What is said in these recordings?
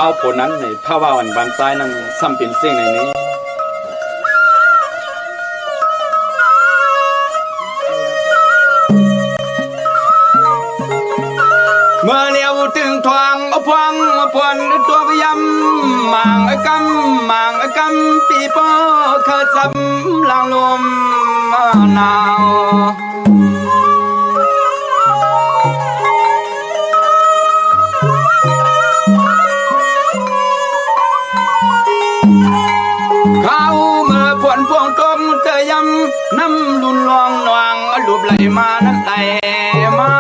ข้าวผลนั้นในภาวะวันบานซ้ายนั้นซ้ำเป็นเสียงในนี้เมื่อเลี้ยวถึงทางพวงพวนตัวพยำมังกำปีโป้เคยซ้ำลางลมหนาวเขาเมื่อพวนพวงตมเตยำน้ำลุนลองนวงรูปไหลมานั้นไหลมา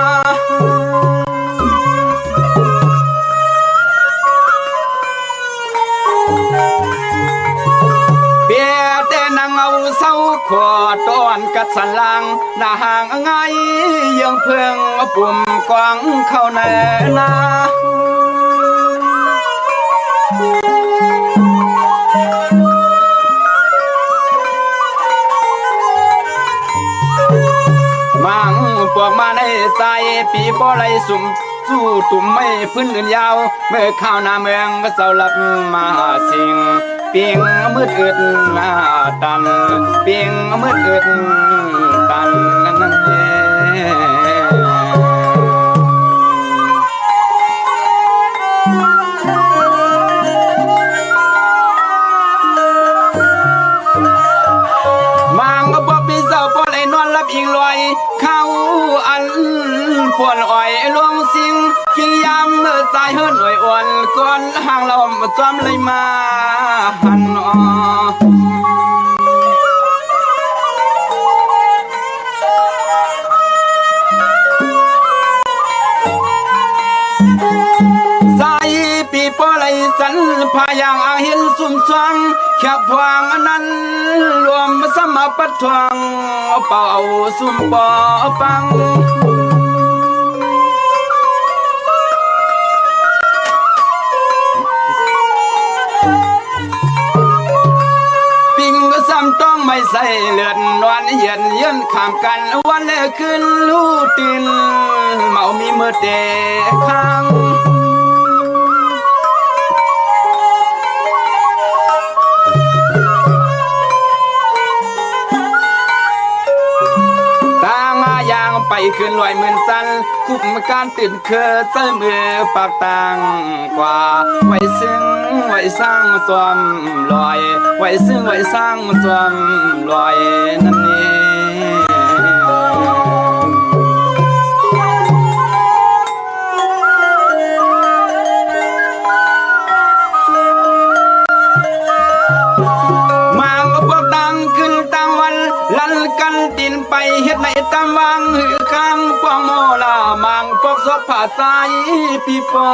เปียแต่นางเอาเศร้าขวดต้อนกัดสันลังหน้าห่างไงยังเพื่องปุ่มกวางเข้าในนามังพวกมาในใส่ปีบ่อไหลสุ่มสู้ตุ่มไม่พื้นเดินยาวเมื่อข้าวหน้าเมืองก็เศร้าลับมาสิ่งเปียงมืดอึดหน้าตันเปียงมืดอึดตันนั่นเองมังก็บอกพี่สาวปอนไอ้นอนรับอิงลอยเข้าอันปวนอ่อยลวงสิงกินยามเมื่อสายเฮิรนอ่อยอ่อนก่อนห่างเราจอมเลยมาหันสายปีปอไหลสันพายางอาหินสุ่มสวงแคบพวงนั้นรวมสมปัดทวงเป่าสุ่มปอปังต้องไม่ใส่เลือดนวลเย็นเย็นข้ามกันวันเล่ขึ้นลูตินเมามีมือเตะข้างตางายางไปขึ้นลอยเหมือนจันคุบการตื่นเคอใส่มือปากต่างกว่าไว้ซึ่งไว้สร้างสวมลอยไว้ซึ่งไว้สร้างสวมลอยนั่นเองมาก็พวกตังขึ้นตังวันลันกันดินไปเฮ็ดในตามวังหือข้างพวงโมลามังพวกศพผาใสปีปอ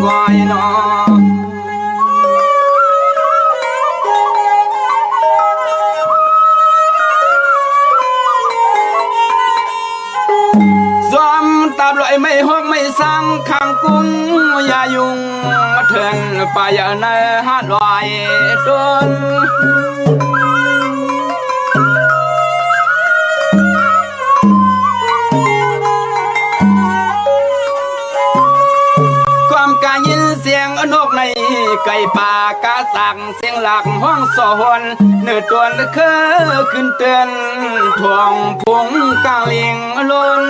กอยนอตาบลอยไม่หกไม่สังข้างกุ้งยายุงมาเถินป่ายในหาดลอยต้นความการยินเสียงนกในไก่ป่ากาสังเสียงหลักห้องสอนเนื้อตัวเคยขึ้นเตือนถ่วงพุงกลางเลียงล้น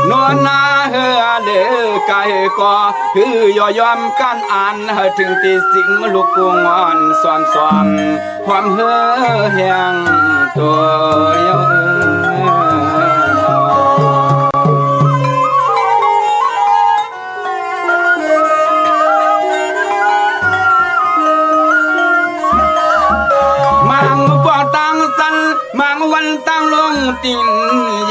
นวลนาเฮือเดือกายก็คือย่อยอมการอ่านถึงตีสิงลูกกุงอ่อนสอนสอนความเฮือแห่งตัวเยามังวันตั้งลงติน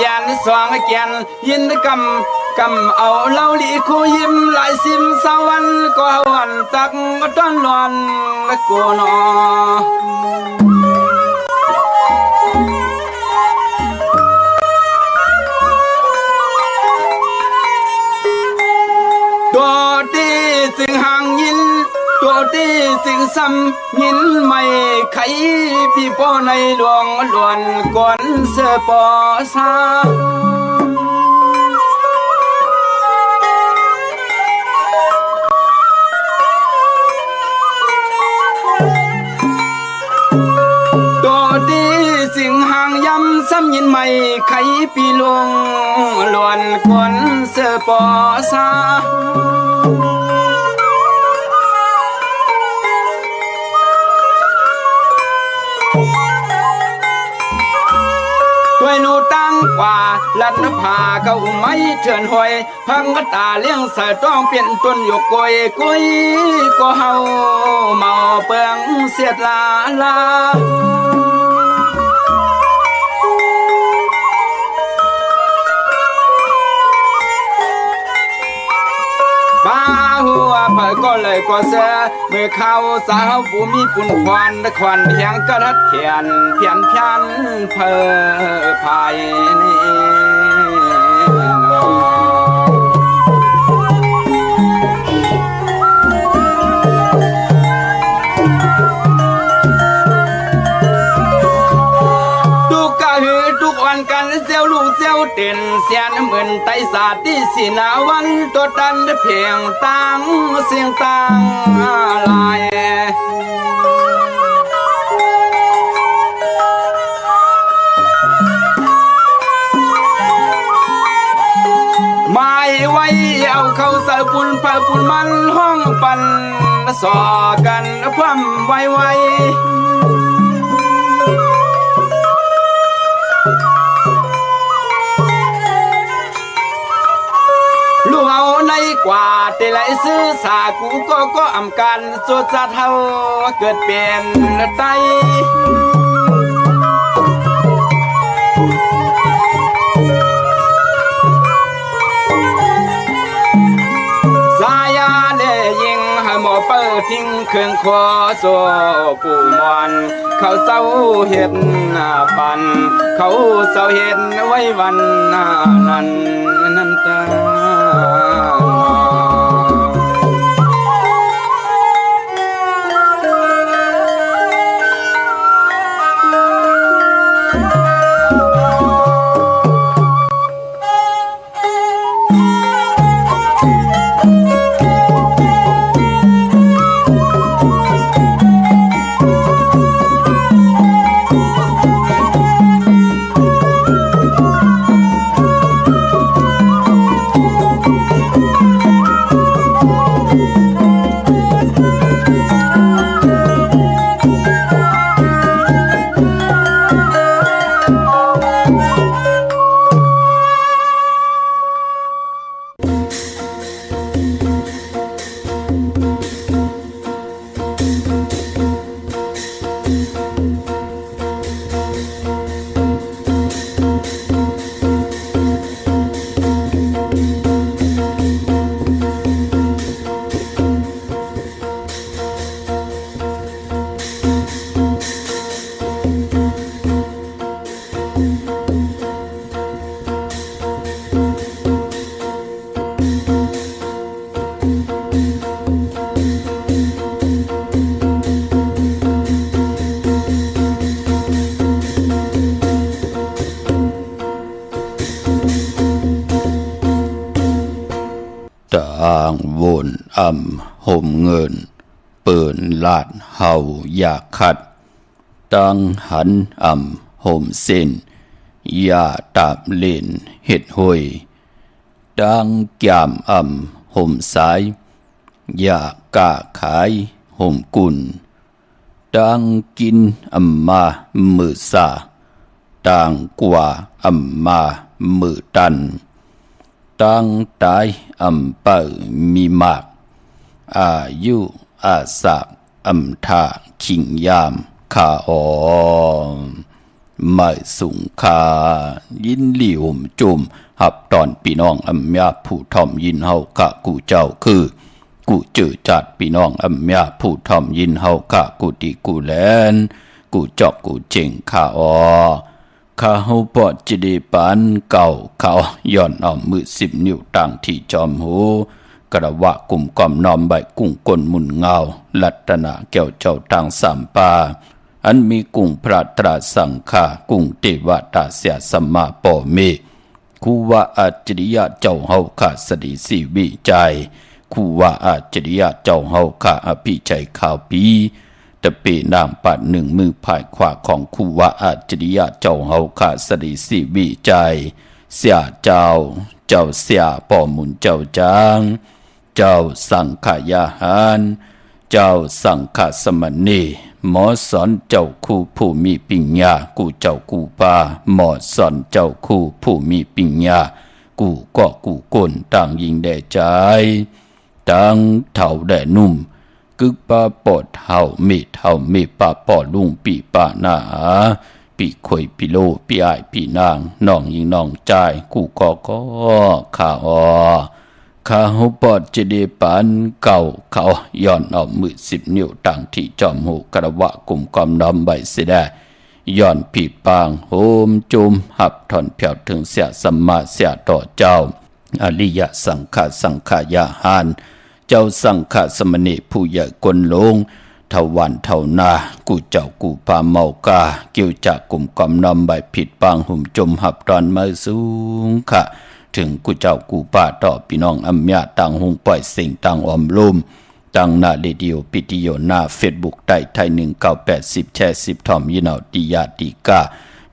ยันสว่างแก่นยินกำเอาเล่าลีคู่ยิ้มหลายซิมสวรรค์ก็วันตักต้อนนอนกูนอตัวที่ซึ่งห่างยินตัว ที่สิ่งซ้ำยินไม่ไขพี่ป้อในหลวงล้วนก่อนเสือปอซาสิ่งห่างย้ำซ้ำยินไม่ไขปีลวงล้วนกวนเสือปอซาด้วยนูตั้งกว่าลัดผาเขาไม่เชิญหอยพังกตาเลี้ยงใส่ต้องเปลี่ยนต้นหยกกวยกุยก็เฮาเมาเปิงเสียดลาหัวเผยก็เลยก็เสือเมื่อเข้าสาวผู้มีปุ่นควันควันเพียงกระดัดเขียนเพียนเผยภายนี่กันเสียวลูกเสียวเต้นเสียนเหมือนไตสาที่สีนาวันตัวดันเพียงตังเสียงตังลายไม่ไว้เอาเข้าใส่ปุ่นผ้าปุ่นมันห้องปันสอกันพร่ำไว้ลูกเอาในกว่าแต่ไหลซื้อสากูก็อำการสุดสะเท่าเกิดเป็นไตสายาเล่ยิงให้หมอเปิดทิ้งเครื่องคอโซกูมอนเขาเศร้าเห็ดปันเขาเศร้าเห็ดไว้วันนั้นตาต่างวนห่มเงินเปิ่นลาดเฮาอยากขัดตั้งหันห่มเส้นอย่าตาบเล่นเห็ดหอยตั้งแก้มห่มสายอย่ากะขายห่มกุ่นตั้งกินมามือสาต่างกว่ามามือตันตั้งตายเปิดมีมากอายุอาสากทาขิงยามข้าอไม่สุงคายินหลี่ห่มจุมหับตอนพี่น้องยาผู้ทอมยินเฮากะกูเจ้าคือกูจือจัดพี่น้องยาผู้ทอมยินเฮากะกูตีกูแลนกูจอกกูเจงข้าข้าหูปอดจิดีปานเก่าเขาย่อนเอามือ10 นิ้วตั้งที่จอมหู กระวะกลุ่มกอมนอมใบกุ้งกลมุนเงาลัตนาแก้วเจ้าทางสามปาอันมีกุ้งพระตราสังฆากุ้งเทวตาเสียสัมมาปอเมคูว่าอาจริยะเจ้าเฮาข้าสดีสีวิจัยคูว่าอาจริยะเจ้าเฮาข้าอภิชัยข่าวปีตะเปนางปัดหนึ่งมือภายขวาของคูว่าอาจริยะเจ้าเฮาข้าสดีสีวิจัยเสียเจ้าเสียป่อมุนเจ้าจางเจ้าสังขยาหารเจ้าสังฆสมณีหมอสอนเจ้าคู่ผู้มีปัญญากูเจ้ากูปาหมอสอนเจ้าคู่ผู้มีปัญญากูก็กูก้นต่างยิงแด่ใจต่างเท่าแด่นุ่มกึกปาปอดเท่ามีปาปอลุงปีปาหนาปีข่อยปีโลปีอ้ายปีนางน้องยิงน้องใจกูก็ข้าข้าหูปอดจะได้ปานเก่าเขาย้อนเอามือ10 นิ้วต่างที่จอมหูกระวะกลุ่มกอมดำใบเสดย้อนผีปางโฮมจุมหับถอนเผียวถึงเสียสัมมาเสียต่อเจ้าอริยสังขายาหานเจ้าสังฆสมณีผู้ใหญ่กลลงเท่าวันเท่านากูเจ้ากูปาเมากาเกี่ยวจากกลุ่มกอมนำใบผิดปางหุ่มจมหับตอนมาสูงค่ะถึงกูเจ้ากูป้าต่อพี่น้องอัมยาต่างหงปล่อยสิ่งต่างอมลุมต่างหน้าเรดิโอปิติโยหน้าเฟซบุ๊กไทย1980แชร์10ทอมยินเอาติยาติกา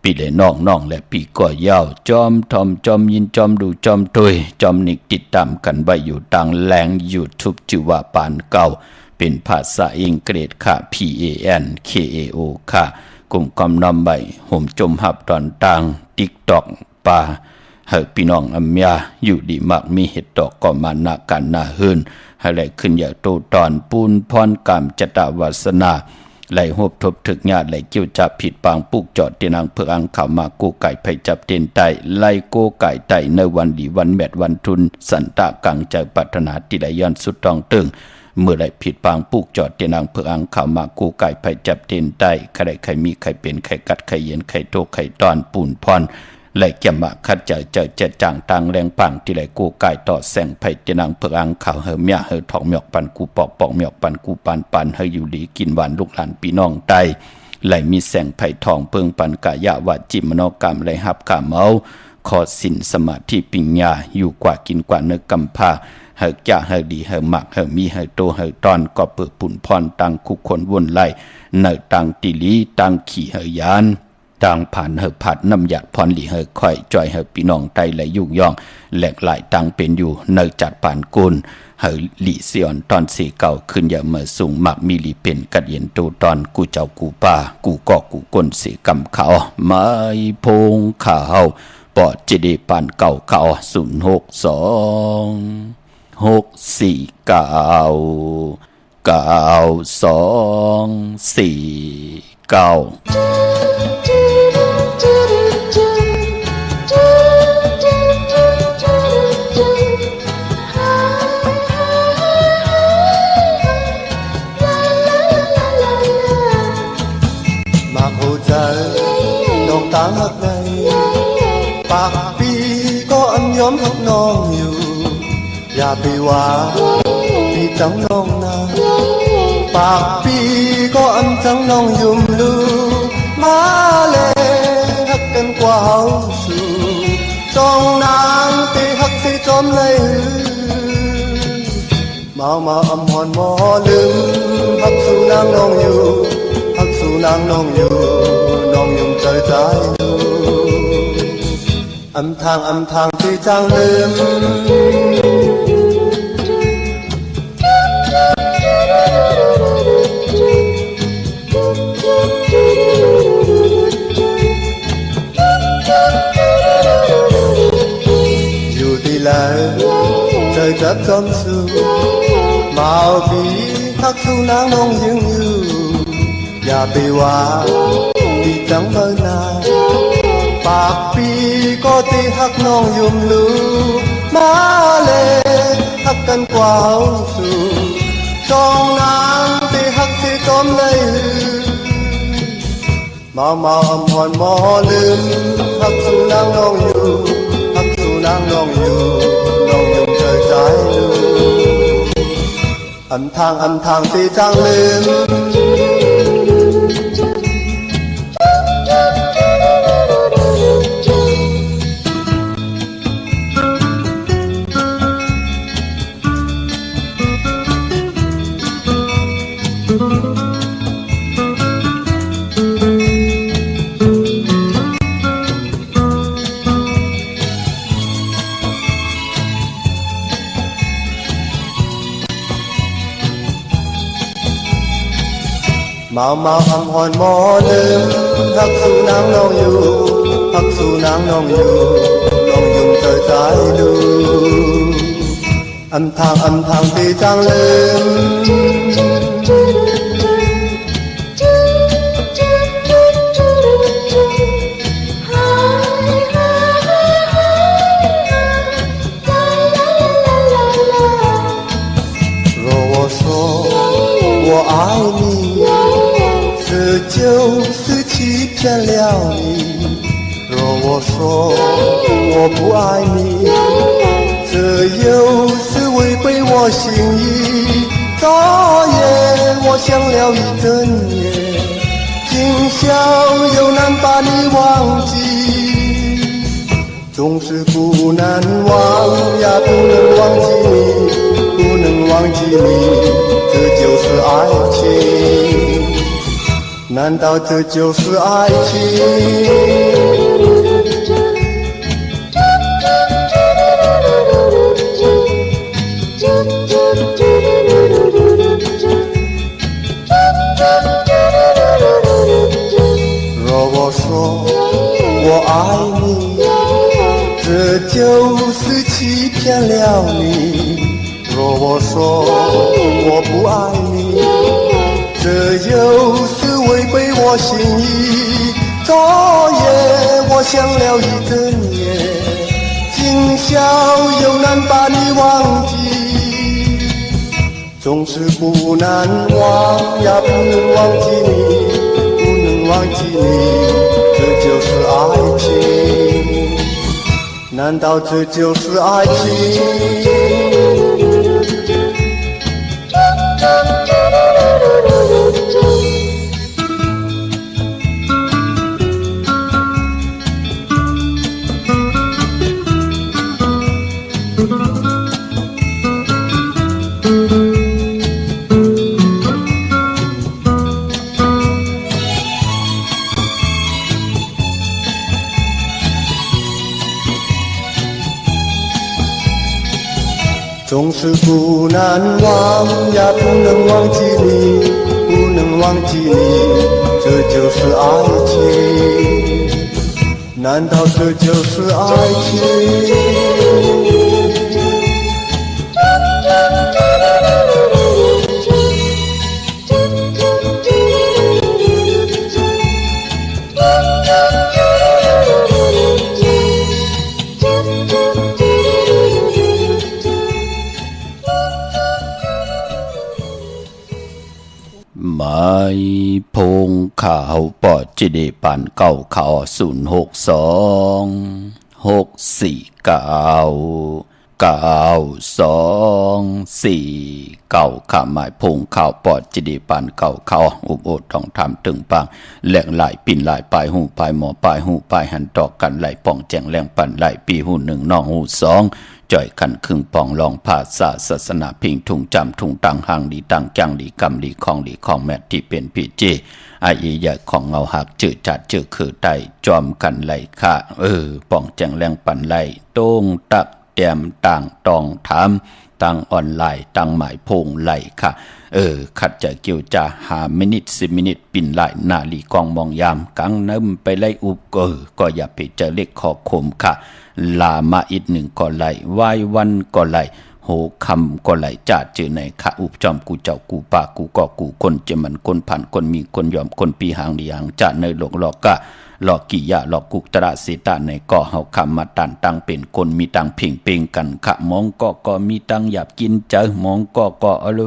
ปีเลยน้องและปีก่อยาวจอมทอมจอมยินจอมดูจอมตุยจอมนิกติดตามกันไว้อยู่ต่างแหลง YouTube ชื่อว่าปานเก่าเป็นภาษาอังกฤษค่ะ PANKAO ค่ะกลุ่มกำนำใบห่มจมหับตอนต่าง TikTok ป่าให้พี่น้องอัมยาอยู่ดีมากมีเหตุตอกก็มานากันนาหืนให้ไหลขึ้นอย่างโตตอนปูนพรกรรมจตวาสนาไหลหบทบถึกญาติไหลเกี่ยวจับผิดปางปุกจอดเตียนังเพื่ออังข่าวมากูไก่ไผจับเตียนไตไหลโกไก่ไตในวันดีวันแมดวันทุนสันตะกังใจปัฒนาติได้ย้อนสุดตองตึงเมื่อไหลผิดปางปุกจอดเตียนังเพื่ออังข่าวมากูไก่ไผจับเตียนไตใครใครมีใครเป็นใครกัดใครเย็นใครโตใครตอนปูนพรไหลแก่มาคัดเจอจางต่างแรงปังที่ไหลกูกายต่อแสงไผ่เจนังเพื่ออังข่าวเฮเมียเฮทองหมอกปันกูปอกหมอกปันกูปันเฮอยู่ดีกินหวานลูกหลานพี่น้องไตไหลมีแสงไผ่ทองเปิงปันกายะวาจิมโนกรรมไหลหับขาเมาขอสินสมาธิปัญญาอยู่กว่ากินกว่าเนื้อกำพาเฮกะเฮดีเฮมักเฮมีเฮโตเฮตอนก็เปิดปุ่นพรตังคุกคนวนไหลเนตังติลีตังขี่เฮยานต่างผ่านเฮผัดน้ำหยัดพรหลีเฮค่อยจอยเฮพี่น้องไตและยุ่งย่องแหลกหลายตังเป็นอยู่เนจัดผ่านกุลเฮหลีเสียนตอนสีเก่าขึ้นอย่าเมื่อสูงมักมีหลีเป็นกัดเย็นตูตอนกูเจ้ากูป่ากูก็กูก้นสีกำเขาไม้พงข่าวปอดเจดีปานเก่าเขาต่างหักในปากปีก็อันยอมหักน้องอยู่อย่าไปว่าพี่จังน้องนาปากปีก็อันจังน้องยุ่มลูมาเลยหักกันกว่าเฮาสู่จองนางไปหักสิจอมเลยมาอำหอนหมอลืมหักสู่นางน้องอยู่หักสู่นางน้องอยู่น้องยุ่งใจใจอำทางที่จางลืมอยู่ที่ไหนใจจับจอมสู่มาเอาปีทักสู่นางน้องยังอยู่อย่าไปว่าที่จังเมื่อนานปากปีก็ตีหักน้องยุ่มลูมาเลยหักกันกว่าเฮาสู่จองนางตีหักสิจอมเลยมาอำพรหมอลืมหักสู่นางน้องอยู่หักสู่นางน้องอยู่น้องยุ่มใจใจอยู่ âm thang tê trang lên mau âm hòn mò lên hắc su nắng nong yu hắc su nắng nong yu trời trái lu âm thang tê trang lên rồi我说我爱你这就是欺骗了你。若我说我不爱你，这又是违背我心意。昨夜我想了一整夜，今宵又难把你忘记，总是不难忘呀，不能忘记你，不能忘记你，这就是爱情。难道这就是爱情？若我说我爱你，这就是欺骗了你。若我说我不爱你，这又是违背我心意。昨夜我想了一整夜，今宵又难把你忘记，总是不难忘呀，不能忘记你，不能忘记你，这就是爱情。难道这就是爱情？总是不难忘呀，不能忘记你，不能忘记你，这就是爱情。难道这就是爱情？ไม้พงข่าวปอดจิเดปันเก้าข่าว062-649-9249ข้าหมายพงข่าวปอดจิเดปันเก้าข่าวอุบโอดทองทำตึงปังแหลงไหลปิ่นไหลปลายหูปลายหมอปลายหูปลายหันตอกกันไหลป่องแจงแหลงปั่นไหลปีหูหนึ่งน้องหูสองจ่อยขันครึ่งปองลองภาษาศาสนาพิงทุ่งจำทุ่งตังหางดีตังจังดีกำดีของแม่ที่เป็นพี่เจไอ้ใหญ่ของเงาหักจืดจัดจืดคือไตจอมกันไหลค่ะป่องแจงแรงปั่นไหลโต้งตักแต้มต่างตองถามตังออนไลน์ตังหมายพงไหลค่ะขัดจะเกี่ยวจะ5 มินิ 10 มินิปิ่นไหลนาลีกองมองยามกังน้ำไปไล่อุบก็อย่าไปเจอเล็กขอคมค่ะลามาอีกหนึ่งก็ไหลวายวันก็ไหลโหคำก็ไหลจ่าเจอในค่ะอุบจอมกูเจ้ากูป่ากูก็กูคนเจมันคนผ่านคนมีคนยอมคนปีหางดีหางจ่าในหลงหลอกกะหลอกกิยะหลอกกุกตระเสตาในก่อเฮาคำมาตันตังเป็นคนมีตังเพ่งเป่งกันค่ะมองก็มีตังหยาบกินเจอมองก็อโล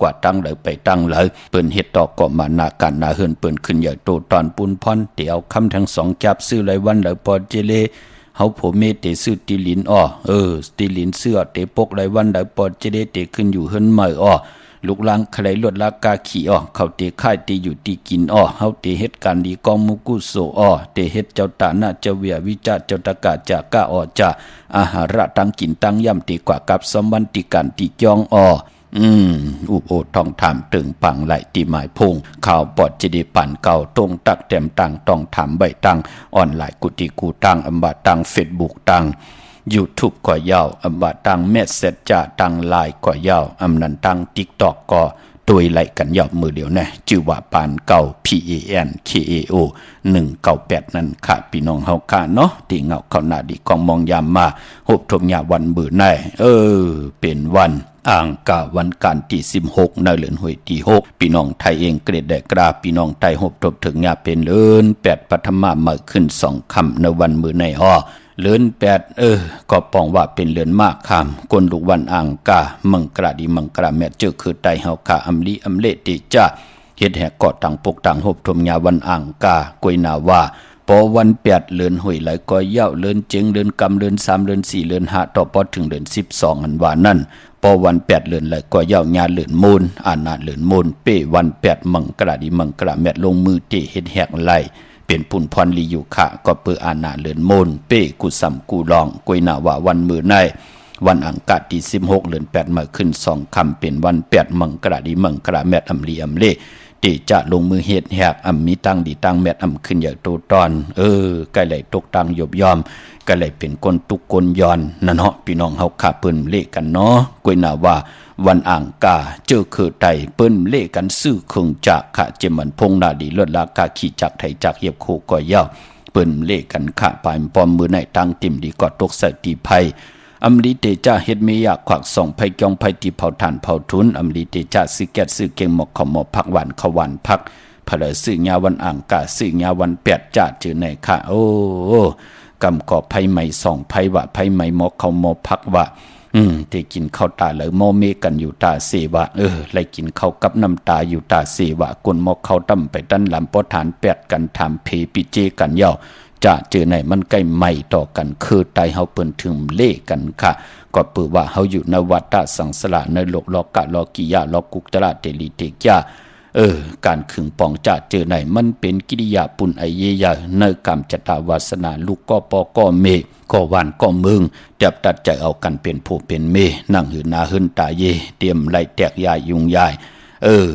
กว่าตังเลยไปตังเลยเปิ้นเฮ็ดตอกก็มานากันนาเฮินเปิ้นขึ้นใหญ่โตตอนปุนพรเดี๋ยวคำทั้งสองจับซื้อไรวันเลยปอเจเลเฮาผมเมเตซื้อติลินติลินเสื้อเตปกไรวันได้ปอดจะได้เตขึ้นอยู่เฮินใหม่ ลูกหลานใครลดราคาขี้อ้อเขาเตค่ายเตอยู่ตีกินอ้อเฮาเตเฮ็ดการดีกองมุกุโสอ้อเตเฮ็ดเจ้าตานะเจ้าเวียวิจาเจ้าตะกะจากะอ้อจะอาหาระตั้งกินตั้งย่ำตีกว่ากับสมบัติการติจองอ้ออุโอทองถามตึงปังไหลตีหมายพงข่าวปอดจะได้ปั่นเก่าตรงตักเต็มตังต้องถามใบตังออนไลน์กุฏิกูตังอำบะตังเฟซบุ๊กตังYouTube ก็ยาวอำบะตังเมสเซจจะตังไลน์ก็ยาวอำนันตัง TikTok ก็โดยไหลกันยาวมือเดียวนะชื่อว่าปานเก่า PANKAO 198นั่นค่ะพี่น้องเฮาค่ะเนาะที่เงาเข้าหน้าดีกองมองยามมาหบทมยาวันมื้อในเป็นวันอ่างกาวันการที่16ในเดือนหวยที่6พี่น้องไทยเองเกรดได้กราบพี่น้องไทยหบทบถึงยาเป็นเลิน8ปฐมมาขึ้น2ค่ำในวันมื้อในเลือน8ก็ปองว่าเป็นเลือนมากคำกนลูกวันอ่างกามังกระดีมังกระแม่เจอคือไตเฮาคาอำลีอำเลติจ้าเฮ็ดแหกกอดตังปกตังหบทมยาวันอ่างกากวยนาว่าพอวัน8เลือนหวยไหลก็ยาวเลือนเจงเลือนกำเลือน3เลือน4เลือน5ต่อพอถึงเลือน12อันว่านั่นพอวัน8เลือนไหลก็ยาวยาเลือนมูลอานาเลือนมูลเป้วัน8มังกระดีมังกระแม่ลงมือเตเฮ็ดแหกไหลเป็นปุ่นพรลีอยู่ค่ะก็เปืออาณาเลือนโมนเป้กุสัมกูลองกวยนาว่าวันมือในวันอังคารที่16เดือน8มาขึ้น2ค่ำเป็นวัน8มังกระดีมังกระแมดอำลีอำเลที่จะลงมือเฮ็ดแหกอำมีตั้งดีตั้งแมดอำขึ้นอย่างโตตอนใกล้ไหลตกตังยบยอมก็เลยเป็นคนตุกคนย้อนนั่นเนาะพี่น้องเฮาค่ะเปิ้นเลกันเนาะกวยนาว่าวันอ่างกาเจอคือไตเปิ้นเล่กันซื้อคงจากค่ะเจมันพงนาดีลดราคาขี่จักไทยจักเหียบโคก็ยาวเปิ้นเล่กันค่ะปลายปอมมือในตั้งติ่มดีก็ตกใส่ตีไผอำลีเตจ้าเฮ็ดเมียขวักส่องไผจองไผที่เผาถ่านเผาทุนอำลีเตจ้าซื้อแก๊สซื้อเก่งหมอกขมผักหวานขวานผักเพลซื้อยาวันอ่างกาซื้อยาวัน8จ้าจือในค่ะกำกอบไผใหม่ส่องไผว่าไผใหม่หมอกเขาหมอผักว่าที่กินข้าวตาเลยโมเมกันอยู่ตาเสวะไล่กินข้าวกับน้ำตาอยู่ตาเสวะกวนหมอกเขาตั้มไปดันลำปอฐาน8กันทำเพปิเจกันเย่าจะเจอไหนมันใกล้ใหม่ต่อกันคือไตเฮาเปิ้นถึงเล่กันค่ะก็เปือว่าเฮาอยู่ในวัฏสังสารในโลกโลกะโลกิยะโลกุกตระเตลิเตกยาการขึงปองจะเจอไหนมันเป็นกิริยาปุนไอเยยาในกรรมจตาวาสนาลูกก็ปอก็เมก็วันก็มึงจับตัดใจเอากันเป็นผู้เป็นเมนั่งหือนาหืนตาเยเตรียมไล่แตกยายยุงยาย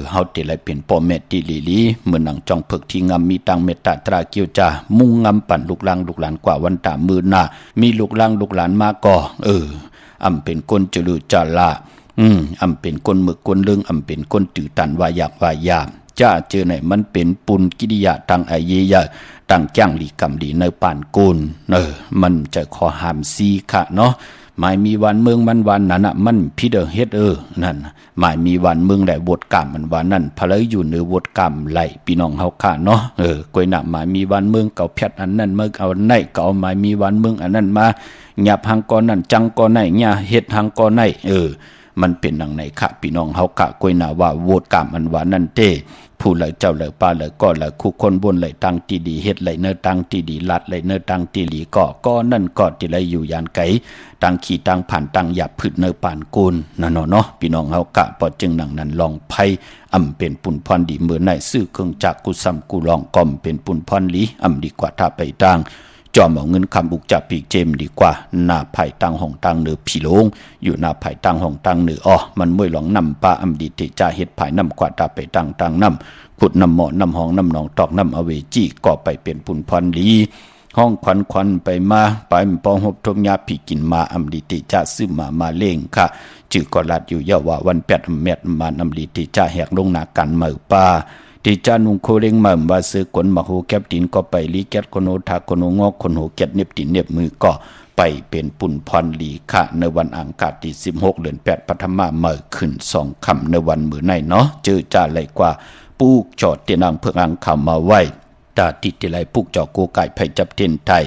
เฮาติไลเป็นพ่อแม่ติลีเมื่อนังจ้องเพิกที่งามมีตังเมตตาตราเกียวจามุ่งงำปั่นลูกหลานลูกหลานกว่าวันตามือหน้ามีลูกหลานลูกหลานมาก็อำเป็นคนจลือจาลาอำเป็นคนมึกคนเรื่องอำเป็นคนตื่ตันว่าอยากว่ายามจ้าเจอไหนมันเป็นปุนกิริยาตังไอเยยะตังจ้างลีกำดีในป่านกูลมันจะขอหามซีค่ะเนาะหมายมีวันเมืองมันวันนั้นน่ะมันพิเดเฮ็ดนั่นหมายมีวันเมืองได้บทกรรมมันวันนั้นพะเลยอยู่ในบทกรรมไหลพี่น้องเฮาค่ะเนาะกวยน่ะหมายมีวันเมืองเก่าแพทอันนั้นเมืองเอาไหนเก่าหมายมีวันเมืองอันนั้นมาหยับหังก่อนนั้นจังก่อนไหนหญ้าเฮ็ดหังก่อนไหนมันเป็นดังไหนค่ะพี่น้องเฮากะกวยน่ะว่าโวดกรรมอันว่านั่นเต้ผู้เลยเจ้าเลยป้าเลยก็เลยคู่คนบนเลยตั้งที่ดีเฮ็ดเลยเนื้อตั้งที่ดีลัดเลยเนื้อตั้งที่ดีก็นั่นก็ที่เลยอยู่ยานไกตั้งขี่ตั้งผ่านตั้งหยับพืชเนื้อป่านกูลนั่นเนาะพี่น้องเฮากะพอจึงดังนั้นลองไผเป็นปุ่นพรดีเมื่อในซื้อเครื่องจักรกุซ้ำกูลองก่อมเป็นปุ่นพรลีดีกว่าถ้าไปตั้งจอมเอาเงินคำบุกจับปีกเจมดีกว่าหน้าไผ่ตั้งห้องตั้งเหนือผีโลงอยู่หน้าไผ่ตั้งห้องตั้งเหนือมันมวยหลองนำปลาดีเตจ่าเฮ็ดไผ่นำกว่าตาไปตั้งนำขุดนำหมอน้ำห้องน้ำหนองตอกน้ำอเวจีก็ไปเป็นปุ่นพรลีห้องควันไปมาไปปองหบทมยาผีกินมาดีเตจ่าซื้อมาเล่งค่ะจื่อก็ลัดอยู่เยาว่าวัน8เม็ดมานดีเตจ่าแหกลงหน้ากันเหมือปลาที่จานุงโคเร่งมาว่าซื้อกนมาโหแคปตินก็ไปลีแกตคนโอทาคนโงอกคนโหแกตเน็บตินเน็บมือก็ไปเป็นปุ่นพรลีค่ะในวันอังคารที่16เดือน8ปฐมมาขึ้น2ค่ำในวันมื้อในเนาะเจอจ่าไหลกว่าปูกจอดเตียนางเพื่ออังคำมาไว้ตาติดที่ไหลปูกจอโกไก่ไผจับเทียนไทย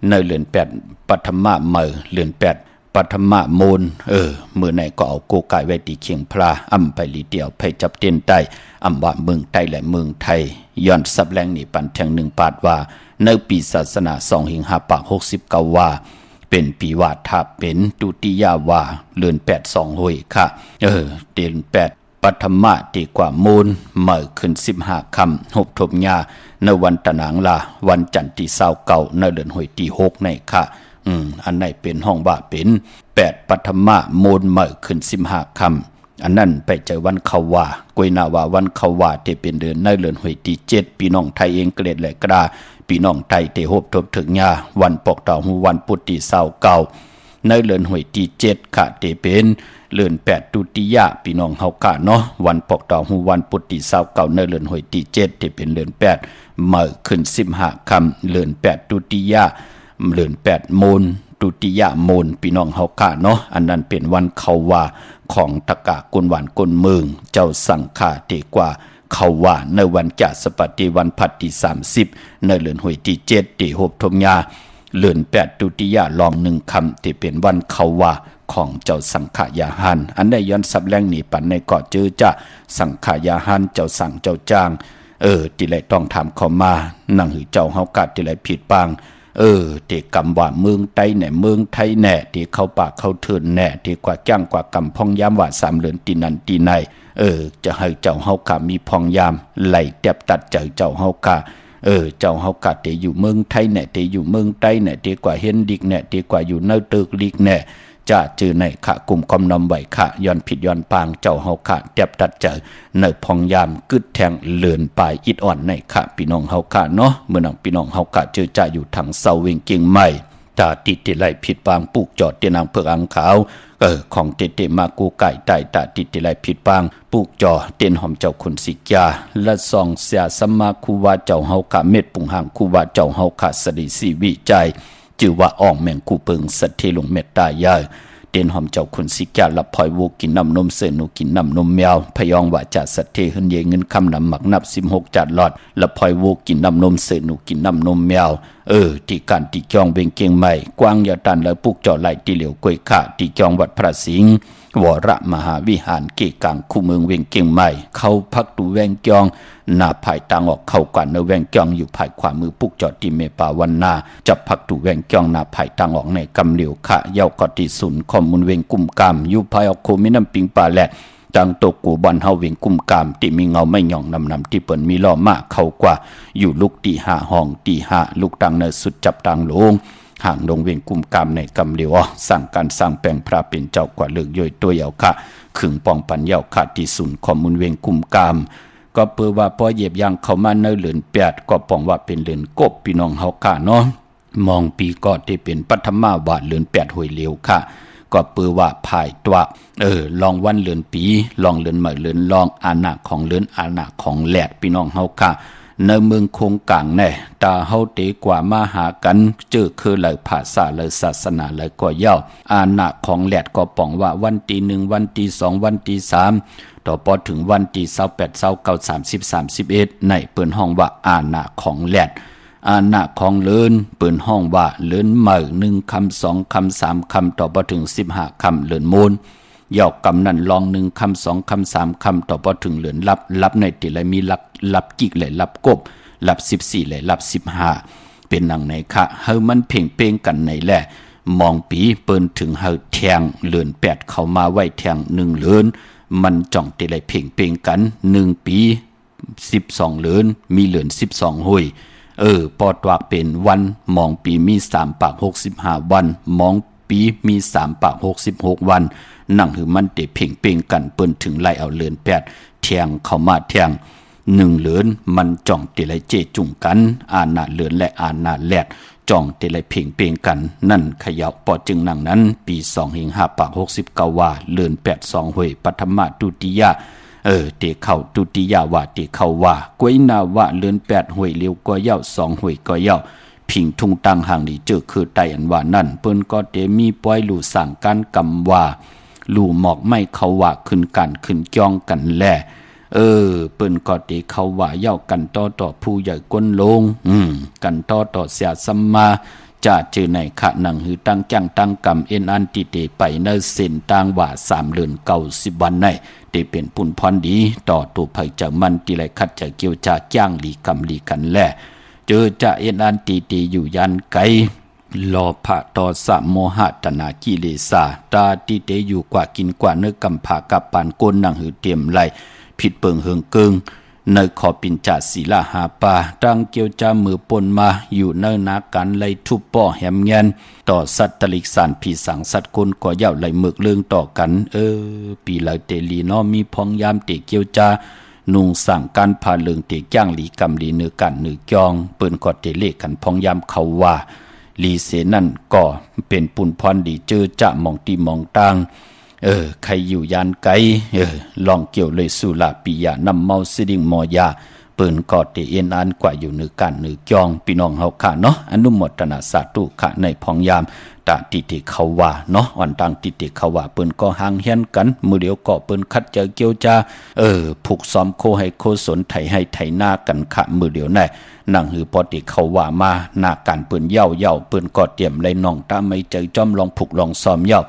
ในเดือน8ปฐมมาเดือน8ปฐมโมนมื้อในก็เอาโกไก่ไว้ที่เคียงพลาไปลีเดียวไผจับเทียนไทยว่าเมืองไทยและเมืองไทยย้อนสับแรงนี่ปันแทง1ปาดว่าในปีศาสนา2หิง5ปาก69ว่าเป็นปีวาทาเป็นตุติยาวาเดือน8 2โหยค่ะเดือน8 ปัทมะดีกว่ามูลเมื่อขึ้น15 ค่ำหบทบญาในวันตะหนังลาวันจันทร์ที่29ในเดือนหวยที่6ในค่ะอันไหนเป็นห้องว่าเป็น8ปัทมะมูลเมื่อขึ้น15 ค่ำอันนั้นไปเจอวันเขาว่ากวยนาว่าวันเขาว่าที่เป็นเดือนในเดือนหวยที่7พี่น้องไทยเองเกรดแหลกระดาพี่น้องไทยที่หบทบถึงญาวันปกดาวหูวันพุธที่29ในเดือนหวยที่7ค่ะที่เป็นเดือน8ตุติยะพี่น้องเฮากะเนาะวันปกดาวหูวันพุธที่29ในเดือนหวยที่7ที่เป็นเดือน8เมื่อขึ้น15 ค่ำเดือน8ตุติยะเดือน8มูลตุติยะมูลพี่น้องเฮากะเนาะอันนั้นเป็นวันเขาว่าของตะกะกุนหวานกุนเมืองเจ้าสังฆาดีกว่าเขาว่าในวันจัสปฏิวันพัดที่30ในเดือนหวยที่7ที่หบทมญาเดือน8ตุติยะลอง1คำที่เป็นวันเขาว่าของเจ้าสังขยาหันอันได้ย้อนสับแรงหนีปันในเกาะเจอจะสังขยาหันเจ้าสั่งเจ้าจ้างที่ไรต้องถามเขามานั่งหือเจ้าเฮากะที่ไรผิดปางที่กำว่าเมืองไทยแหน่เมืองไทยแหน่ที่เข้าปากเข้าเทินแหน่ที่กว่าจ้างกว่ากำพองยามว่า3เดือนตีนันตีในจะให้เจ้าเฮากะมีพองยามไหลแตบตัดเจ้าเฮากะเจ้าเฮากะที่อยู่เมืองไทยแหน่ที่อยู่เมืองไทยแหน่ที่กว่าเฮ็นดิกแหน่ที่กว่าอยู่เนตึกลิกแหน่จะจือในขะกลุ่มกำนำไหวขะย้อนผิดย้อนปางเจ้าเฮาขะแตบตัดเจอในพองยามกึดแทงเลือนปลายอิดอ่อนในขะพี่น้องเฮาขะเนาะเมื่อนังพี่น้องเฮาขะเจอจะอยู่ทางเสาเวงเก่งใหม่ตาติดที่ไหลผิดปางปลูกจอดเตียนางเผือกอังขาวของเตมากูไก่ไต่ตาติดที่ไหลผิดปางปลูกจอเตียนหอมเจ้าคุณสิกาและซองเสียสัมมาคูวาเจ้าเฮาขะเม็ดปุงหางคูวาเจ้าเฮาขะสดิสีวิจัยจือว่าอ่องแมงคูเปิงสัตเทลงเมตตายายเตียนหอมเจ้าคุณสิกาลับพลอยวูกินน้ำนมเสนูกินน้ำนมแมวพยองว่าจะสัตเทหึนเยเงินคำนำหมักนับ16 จัดหลอดลับพลอยวูกินน้ำนมเสนูกินน้ำนมแมวที่การตีจองเบงเกียงใหม่กว้างยาตันและปุกจอไหลตีเหลียวกวยขะตีจองวัดพระสิงห์วรมหาวิหารเกกังคู่เมืองเวงเกียงใหม่เข้าพักดูแวงจองหน้าภายต่างออกเข้ากว่าเนแวงจองอยู่ภายขวามือปุกจอตีเมปาวันนาจับพักดูแวงจองหน้าภายต่างออกในกำเหลียวขะเย้ากอติสุนข้อมูลเวงกุมกามอยู่ภายออกโคมิน้ำปิงปาแหละจังตกกูบอนเฮาเวงกุมกามที่มีเงาไม่หย่องนำที่เปิ้นมีล้อมากเข้ากว่าอยู่ลูกตี5ห้องตี5ลูกตังในสุดจับตังลงห่างลงเวงกุมกามในกำเหลียวสั่งการสร้างแปลงพระเป็นเจ้ากว่าเลือกย่อยตัวเยาค่ะขึงปองปัญญาค่ะที่สุนข้อมูลเวงกุมกามก็เปือว่าพอเหยียบยางเข้ามาในเลือน8ก็ปองว่าเป็นเลือนกบพี่น้องเฮาค่ะเนาะมองปีก็ที่เป็นปัทมาวาดเลือน8หวยเหลียวค่ะก็เปือว่าภายตัวลองวันเลือนปีลองเลือนใหม่เลือนลองอาณาของเลือนอาณาของแหลดพี่น้องเฮาค่ะในเมืองคงกลางแน่ตาเฮาเตกว่ามาหากันเจอคือเลยภาษาเลยศาสนาเลยก็เย้าอาณาของแหลดก็ป้องว่าวันที่1วันที่2วันที่3ต่อพอถึงวันที่28 29 30 31ในเปิ้นห้องว่าอาณาของแหลดอาณาของเลินเปิ้นห้องว่าเลินใหม่1คำ2คำ3คำต่อพอถึง15คำเลินมูลยอกกำนั่นลอง1คำ2คำ3คำต่อพอถึงเหลือนรับในติเลยมีลับจิกเลยลับกบลับ14เลยลับ15เป็นนังไหนคะเฮามันเพ่งเป้งกันในแหละมองปีเปิ้นถึงเฮาแทงเหลือน8เข้ามาไว้แทง1เหลือนมันจ่องติเลยเพ่งเป้งกัน1ปี12เหลือนมีเหลือน12หุยปอดว่าเป็นวันมองปีมี3ปาก65วันมองปีมี3ปาก66วันนั่งหือมันเตเพ่งเป้งกันเปิ้นถึงไล่เอาเหลือน8แทงเข้ามาแทง1เหลือนมันจ่องติเลยเจจุ่งกันอาณาเหลือนและอาณาแลดจ่องติเลยเพ่งเป้งกันนั่นขยับปอจึงนั่งนั้นปี2หิง5ปาก69ว่าเหลือน8 2หวยปฐมตุติยะเตเข้าตุติยาวาเตเข้าว่ากวยนาวะเลือน8หวยเลียวก็เย้า2หวยก็เย้าพิงทุ่งตังห่างนี่เจอคือไตอันว่านั่นเปิ้นก็เตมีปล่อยลู่สั่งการกำว่าลู่หมอกไม่เข้าว่าขึ้นกันขึ้นจ้องกันแลเปิ้นก็เตเข้าว่าเย้ากันต่อผู้ใหญ่ก้นลงกันต่อเสียสัมมาจะเจอในขะหนังหือตั้งจังตั้งกำเอ็นอันติเตไปในเส้นต่างว่า3เดือน90วันในได้เป็นปุ่นพรดีต่อตัวภัยจากมันที่ไรคัดจะเกี่ยวจะจ้างหลีกำหลีกันแลเจอจะเอ็นอันติอยู่ยันไก โลภะโทสะโมหะตนากิเลสาตาติเตอยู่กว่ากินกว่าเนื้อกำผากับปานก้นหนังหือเตรียมไหลผิดเปิงเฮิงเกิงในขอปินจาศีลาหาปาดังเกี่ยวจามือปนมาอยู่เนื้อนาการไลทุบป่อแหมเงียนต่อสัตตลิกสารผีสังสัตว์คนก็ย่าไหลหมึกเรื่องต่อกันปีไหลเตลีนอมีพองยามเตเกี่ยวจานุ่งสั่งการพาเลืองเตจ้างหลีกำลีเนื้อกันเนื้อจองเปิ้นกอดเตเลกันพองยามเขาว่าลีเสนั่นก็เป็นปุ่นพรดีเจอจะมองตีมองตังใครอยู่ยานไกลองเกี่ยวเลยสุลาปิยานำเมาสิดิ่งมอยาเปิ้นกอดเตเอ็นอันกว่าอยู่เนื้อกันเนื้อจองพี่น้องเฮาค่ะเนาะอนุโมทนาสาธุค่ะในพองยามตาติติเขาว่าเนาะอ่อนตังติติเขาว่าเปิ้นก็ห่างเฮียนกันมือเดียวก็เปิ้นคัดเจอเกี่ยวจาผูกซ้อมโคให้โคสนไถให้ไถหน้ากันค่ะมือเดียวแน่นั่งหือปอติเขาว่ามาหน้าการเปิ้นเย่าเปิ้นก็เตรียมเลยน้องตาไม่เจอจอมลองผูกลองซ้อมเย่า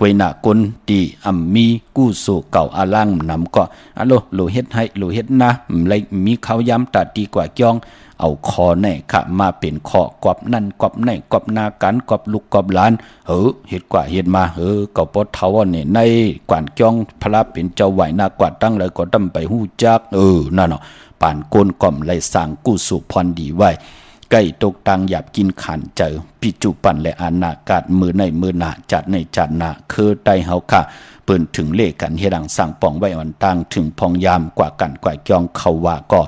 กวยหน้ากุนตีอัมมีกู้สู่เก่าอาลังนำก็อะโลเฮ็ดให้โลเฮ็ดนะเลยมีเขาย้ำตาดีกว่าจ้องเอาคอแน่ค่ะมาเป็นคอกอบนั่นกอบไหนกอบนากันกอบลูกกอบหลานเฮ็ดกว่าเฮ็ดมาก็ปอดเทาเนี่ยในกวนจ้องพระเป็นเจ้าไหวหน้ากว่าตั้งเลยก็ดำไปฮู้จักนั่นเนาะป่านก้นก่อมเลยสร้างกู้สู่พรดีไว้ใกล้ตกตังหยับกินขันเจอปิจุปันและอานากาศมือในมือหนาจัดในจัดหนาคือไตเฮาค่ะเปิ้นถึงเลขกันเฮดังสั่งป่องไว้อ่อนตังถึงพองยามกว่ากันกว่าจองเขาว่าก็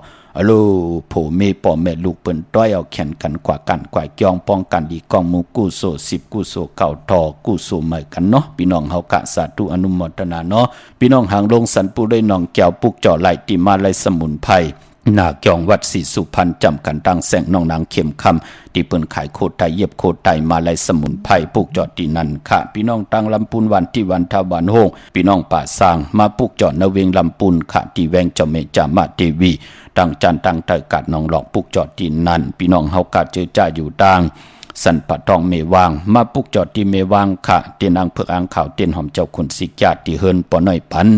ผู้เมป่อแม่ลูกเปิ้นต้อยเอาแขนกันกว่ากันกว่าจองป้องกันดีกองมูกู้โซ10กู้โซเก่าทอกู้โซใหม่กันเนาะพี่น้องเฮากะสาธุอนุโมทนาเนาะพี่น้องหางลงสันปูด้วยน้องแก้วปุกจ่อไหลติมาไหลสมุนไพรนาเกียงวัดศรีสุพรรณจำกันตั้งแสงน้องนางเข้มคำที่เปิ้นขายโคตรไตเย็บโคตรไตมาไหลสมุนไพรปุกจอดที่นั่นค่ะพี่น้องตั้งลำปูนวันที่วันทวันโฮงพี่น้องป่าสร้างมาปุกจอดนเวงลำปูนค่ะที่แวงเจ้าเมจามาเทวีตั้งจันตั้งไตกัดน้องหลอกปุกจอดที่นั่นพี่น้องเฮากะเจอจ้าอยู่ต่างสันปะทองเมวางมาปุกจอดที่เมวางค่ะเตียนอังเผือกอังข่าวเตียนหอมเจ้าคุณสิกญาติเฮินปอน้อยปัน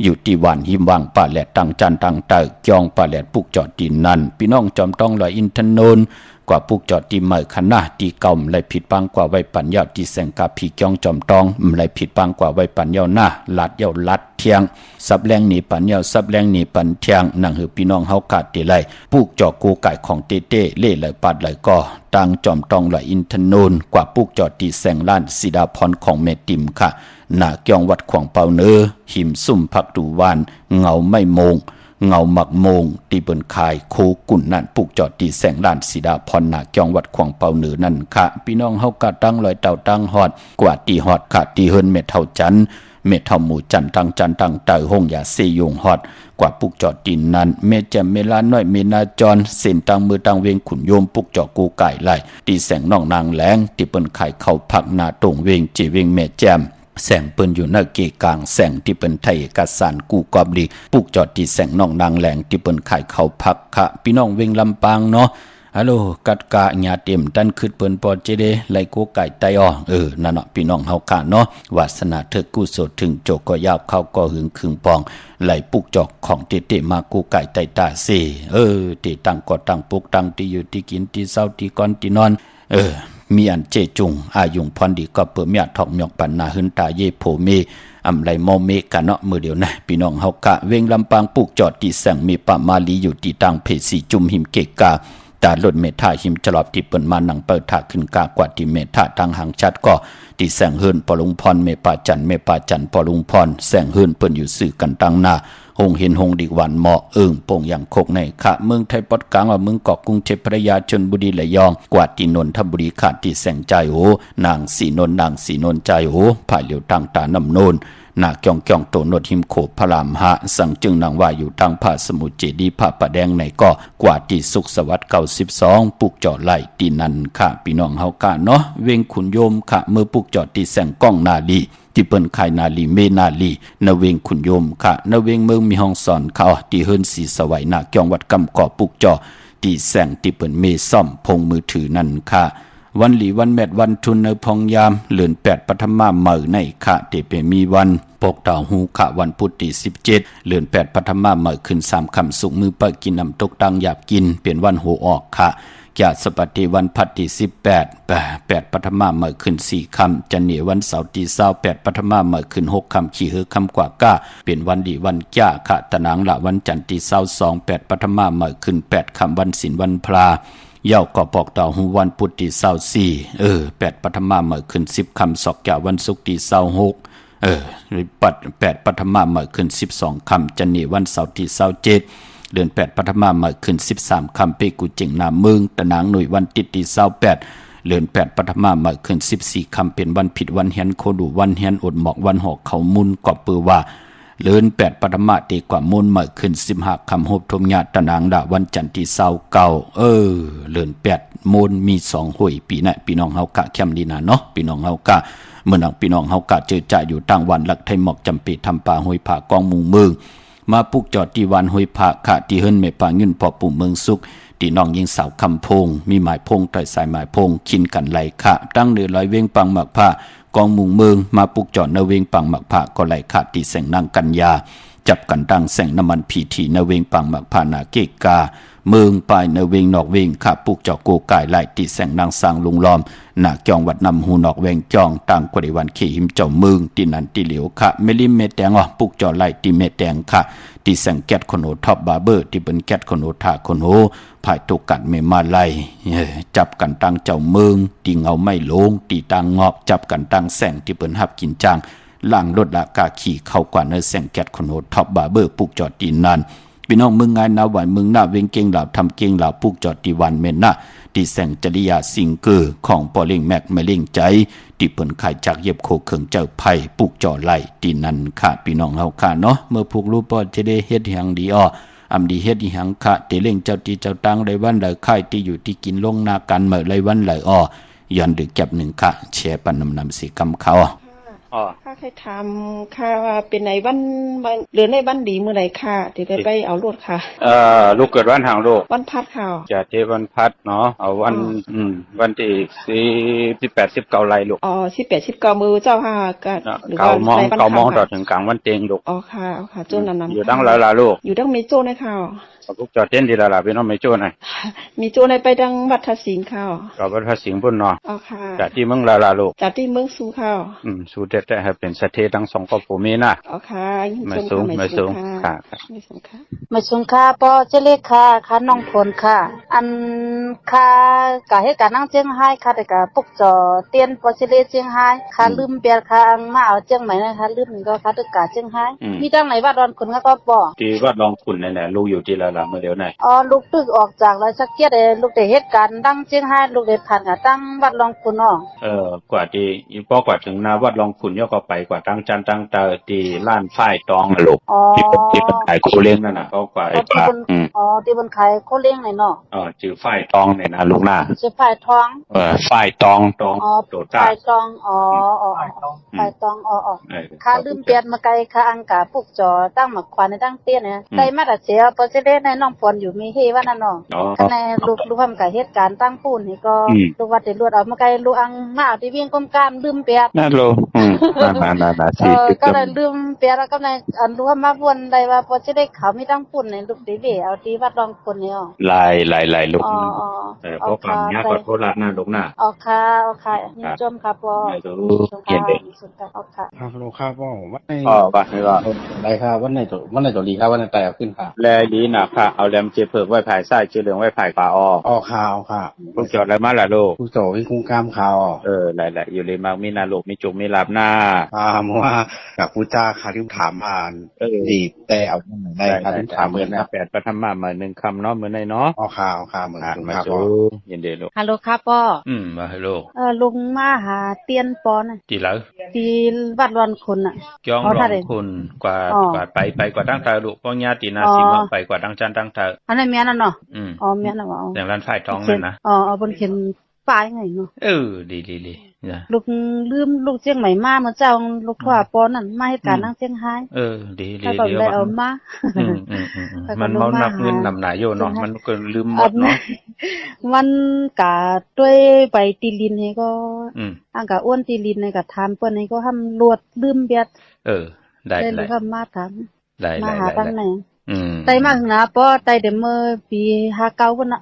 อยู่ที่หวานหิมวางป่าแหลดตั้งจันตั้งไตจองป่าแหลดปุกจอดที่นั่นพี่น้องจอมต้องลอยอินทนนท์กว่าปุกจอดที่ใหม่คณะที่เก่าเลยผิดปังกว่าไว้ปัญญาที่แสงกาผีจ้องจอมตองเลยผิดปังกว่าไว้ปัญญาหน้าลัดเยาลัดเทียงซับแรงหนีปัญญาซับแรงหนีปันเทียงนั่งหือพี่น้องเฮากาดตีไลปุกจอดกูไก่ของเต้เล่เลยปัดเลยก็ตั้งจอมตองลอยอินทนนท์กว่าปุกจอดที่แสงล้านสีดาพรของเมติมค่ะหน้าเกียงวัดขวางเปาเนื้อหิมซุ่มพักดูวานเงาไม่มงเงาหมักโมงตีเปินคายโคกุ่นนั่นปุกจอดตีแสงล้านสีดาพรหน้าเกียงวัดขวางเปาเนื้อนั่นค่ะพี่น้องเฮากะตั้งลอยเต่าตั้งฮอดกว่าตีฮอดค่ะตีเฮินเม็ดเท่าจันเม็ดเท่าหมูจันตั้งเต่าห้องยาเซยงฮอดกว่าปุกจอดตีนั้นเมแจมเมลาน้อยเมนาจรเส้นตั้งมือตั้งเวงขุนโยมปุกจอดกูไก่ไหลตีแสงน้องนางแหลงตีเปินคายเข้าพักหน้าตรงเวงจีเวงเมแจมแสงเปิ้นอยู่หน้าเกกลางแสงที่เป็นไทยเอกสารกูกอบลีปุกจอดที่แสงน้องนางแหลงที่เปิ้นขายเขาพักค่ะพี่น้องเวงลำปางเนาะฮัลโหลกัดกะญาเต็มตันขึ้นเปิ้นปอเจเดไลโกไก่ไตอ้อนั่นเนาะพี่น้องเฮาค่ะเนาะวาสนาเถิดกุศลถึงโจก็ยาวเข้าก็หึงขึงปองไหลปุกจอกของเตมากูไก่ไตตาเซติตั้งก็ตั้งปุกตั้งที่อยู่ที่กินที่เศร้าที่ก่อนที่นอนมีอันเจจุงอายุงพรดีก็เปิดเมียทอกหยอกปันนาหึนตาเยโผเมอำไรโมเมกันเนาะมือเดียวนะพี่น้องเฮากะเวงลำปางปุกจอดที่แสงมีปะมาลีอยู่ที่ตังเพสีจุมหิมเกกาตาลดเมธาหิมจลอบที่เปิ้นมานังเปิดถาขึ้นกากว่าที่เมธาทางหางชัดก็ที่แสงเฮินปอลุงพรเมปาจันปอลุงพรแสงเฮินเปิ้นอยู่สื่อกันตังหน้าหงเห็นหงดีวันเหมาะโป่งอย่างโคกในค่ะเมืองไทยปอดกลางว่าเมืองเกาะกรุงเทพพระยาชลบุรีระยองกว่าที่นนทบุรีขาดที่แสงใจนางสีนนใจผ่าเหลียวตั้งตานำโนนนาเกียงโตนดหิมโขพระรามหะสังจึงนางว่าอยู่ทางผาสมุทรเจดีผาปะแดงในก็กว่าที่สุขสวัสดิ์92ปุกจอดไหลตีนันค่ะพี่น้องเฮากะเนาะเวงขุนโยมค่ะเมื่อปุกจอดที่แสงก้องนาลีที่เปิ้นขายนาลีเมนาลีนเวงขุนโยมค่ะนเวงเมืองมีห้องสอนเขาที่เฮิรนสีสวัยนาเกียงวัดกำก่อปุกจอที่แสงที่เปิ้นเมซ่อมพงมือถือนั่นค่ะวันหลีวันแมดวันทุนในพองยามเลือน8ปฐมมาเมื่อในค่ะที่เป็นมีวันปกดาวหูค่ะวันพุธที่17เลือน8ปฐมมาเมื่อขึ้น3ค่ำสุกมือเปิดกินน้ำตกตังหยาบกินเป็นวันโหออกค่ะเ จาสปฏิวันพัดที่18 ปฐมาเมื่อขึ้น4ค่ำจันเหนียวันเสาร์ที่28ปฐมาเมื่อขึ้น6ค่ำขี้หือค่ำกว่าก้าเป็นวันดีวันจ้าขะตะนางละวันจันทร์ที่22 8ปฐมาเมื่อขึ้น8ค่ำวันศีลวันพระเย้าก็ปอกต่อหูวันพุธที่248ปฐมาเมื่อขึ้น10ค่ำศอกแก่วันศุกร์ที่268ปฐมาเมื่อขึ้น12ค่ำจันเหนียวันเสาร์ที่27เดือน8ปฐมาเมื่อขึ้น13ค่ำเปกุเจิงนาเมืองตะนางหน่วยวันติดที่28เดือน8ปฐมาเมื่อขึ้น14ค่ำเป็นวันผิดวันเฮียนโคดูวันเฮียนอดหมอกวันหอกเขามุนกอบปือว่าเดือน8ปฐมาตีกว่ามุนเมื่อขึ้น15ค่ำโฮบทมญาตะนางดาวันจันทร์ที่29เดือน8มุนมี2ห้วยปีน่ะพี่น้องเฮากะแคมดีนะเนาะพี่น้องเฮากะเมื่อนังพี่น้องเฮากะเจอจ่าอยู่ต่างวันหลักไทยหมอกจำปีทำป่าห้วยผากองมุงเมืองมาปุกจอดที่วันห้วยผาค่ะที่เฮิรนเมปาเงินพอปู่เมืองสุขที่น้องยิงสาวคำพงมีหมายพงต่อยสายหมายพงคินกันไหลค่ะตั้งเดือลอยเวียงปังหมักผ้ากองมุงเมืองมาปุกจอดเนเวียงปังหมักผ้าก็ไหลค่ะที่แสงนางกัญญาจับกันดังแสงน้ำมันพีทีเนเวียงปังหมักผ้านาเกกาเมืองปลายเนเวียงนอกเวียงค่ะปุกจอโกกายไหลที่แสงนางสร้างลุงล้อมหนักจองวัดนำหูนอกแวงจองต่างกว่าวันเขหิมเจ้าเมืองที่นันที่เหลียวค่ะเมลิมเมแตงปุกจอไหลที่เมแตงค่ะที่แสงแก๊สคนโหท็อปบาร์เบอร์ที่เป็นแก๊สคนโหทาคนโหภายตุกัดเมมาไลจับกันตั้งเจ้าเมืองที่เงาไม่ลงที่ต่างงอกจับกันตั้งแสงที่เป็นหับกินจางล่างรถละกาขี่เข้ากว่าเนื้อแสงแก๊สคนโหท็อปบาร์เบอร์ปุกจอดตีนันพี่น้องเมืองงานนาหวานเมืองหน้าเวงเก่งเหล่าทำเก่งเหล่าปุกจอดตีวันเมนนะที่แสงจริยาสิงเกอร์ของปอเล่งแม็กไม่เล่งใจที่เปิ่นขายจากเย็บโคเขิงเจ้าไผ่ปุกจ่อไหลที่นั่นค่ะพี่น้องเฮาค่ะเนาะเมื่อผูกรูปปอจะได้เฮ็ดหยังดีอำดีเฮ็ดหยังค่ะที่เล่งเจ้าที่เจ้าตังได้วันไหลค่ายที่อยู่ที่กินลงนากันเมื่อไรวันไหลย้อนดึกแก็บหนึ่งค่ะแชร์ปันนำสีกำเขาข้าเคยถามค่ะว่าเป็นในวันหรือในวันดีเมื่อไหร่ค่ะที่ไปเอารถค่ะลูกเกิดวันทางโลกวันพัดค่ะจะเทวันพัดเนาะเอาวันที่18-19ไร่ลูก18-19มื้อเจ้าค่ะก็หรือว่า9 โมงต่อถึงกลางวันเต็งลูกค่ะโจ้นำอยู่ตั้งหลายๆลูกอยู่ตั้งมีโจ้ในค่ะลูกจอดเต้นดีละพี่น้องไม่โจ้หน่อยมีโจ้ในไปดังวัดทัศสิงห์ค่ะก็วัดทัศสิงห์พุ่นเนาะค่ะจากที่เมืองลาลูกจากที่เมืองสูค่ะสูแต่ให้เป็นสะเททั้ง2ครอบครัวมีนะค่ะไม่สูงค่ะไม่สูงค่ะปอเจเล็กค่ะน้องพลค่ะอันค่ะกะเหตุการณ์นั่งเจียงไฮ้ค่ะแต่กะปุกจอเตียนปอเจเล็กเจียงไฮ้ค่ะลืมเปียค่ะมาเอาเจียงใหม่นะคะลืมก็ค่ะตึกกะเจียงไฮ้มีตั้งไหนวัดดอนขุนก็ปอที่วัดดอนขุนนั่นแหละลูกอยู่ที่ละเมื่อเดี๋ยวไหนลูกตึกออกจากราชเกียรติลูกได้เหตุการณ์ดังเจียงไฮ้ลูกได้ผ่านกะตั้งวัดรองขุนกว่าที่พอกว่าถึงนาวัดรองขุนย่อก็ไปกว่าตั้งจันตั้งเตอที่ล้านฝ้ายตองลูกที่เป็นขายโคเล้งนั่นน่ะก็กว่าที่บนขายโคเล้งไหนเนาะชื่อฝ้ายตองเนี่ยนะลูกหน้าชื่อฝ้ายทองฝ้ายตองโตต้าฝ้ายตองฝ้ายตองค่ะลืมเปลี่ยนมาไกลค่ะอังกาปุกจอตั้งหมักควันในตั้งเตี้ยเนี่ยได้มาแต่เสียปอเจเล่ในน้องพรอยู่มีเฮว่านั่นเนาะคะแนนลูกทำกับเหตุการณ์ตั้งปูนนี่ก็ลูกวัดได้รวดเอามาไกลลูกอังมาเอาที่เวียงก้มกามลืมเปียนั่นโลก็เลยลืมเปียแล้วก็ในอันรู้ว่ามาวนได้ว่าพอจะได้เขาไม่ตั้งปุ่นในลูกดีเบเอาที่วัดรองปุ่นเนี่ยลายลูกเพราะความยากกว่าโคราชนะลูกนะค่ะนี่จมค่ะปอเย็นเด็กครับลูกครับพ่อวันไหนป่ะนี่ก็ได้ครับวันไหนตัวดีครับวันไหนแต่ขึ้นครับแลดีนะค่ะเอาแรมเจเพิกไว้ภายใต้ชื่อเรื่องไว้ภายป่าข่าวค่ะพวกจอดอะไรมาล่ะลูกผู้โตที่คุ้งกามข่าวหลายอยู่เลยมากมีนาลูกมีจุกมีลาบหน้าว่ากับผู้จ้าค่ะที่ถามอ่านดีแต่เอาได้ค่ะที่ถามเหมือนนะ8ปฐมมา1คำเนาะเหมือนในเนาะข่าวเหมือนครับยินดีลูกฮัลโหลครับพ่อมาฮัลโหลลุงมาหาเตียนปอนที่แล้วที่วัดรอนคุณน่ะจ้องรอนคุณกว่าไปกว่าตั้งตาลูกพ่อญาตินาสิมาไปกว่าตั้งจันตั้งตาอันนั้นเมียนั่นเนาะเมียน่ะว่าอย่างร้านฝ่ายทองนั่นนะบนเข็นป้ายไงเนาะดีลูกลืมลูกเจียงใหม่มาเมื่อเจ้าลูกทั่วปอนนั่นมาให้การนั่งเจียงไฮ้ดีเอามามันเมานับเงินนำหนาโยเนาะมันก็ลืมหมดเนาะมันกะด้วยไปตีลินให้ก็อังกะอ้วนตีลินในกะทานเปิ้นให้ก็ทำรวดลืมเบียดได้ลูกทำมาถามได้มาหาตั้งไหนไตมากนะป้อไตเดมเมอร์ปี59พุ่นน่ะ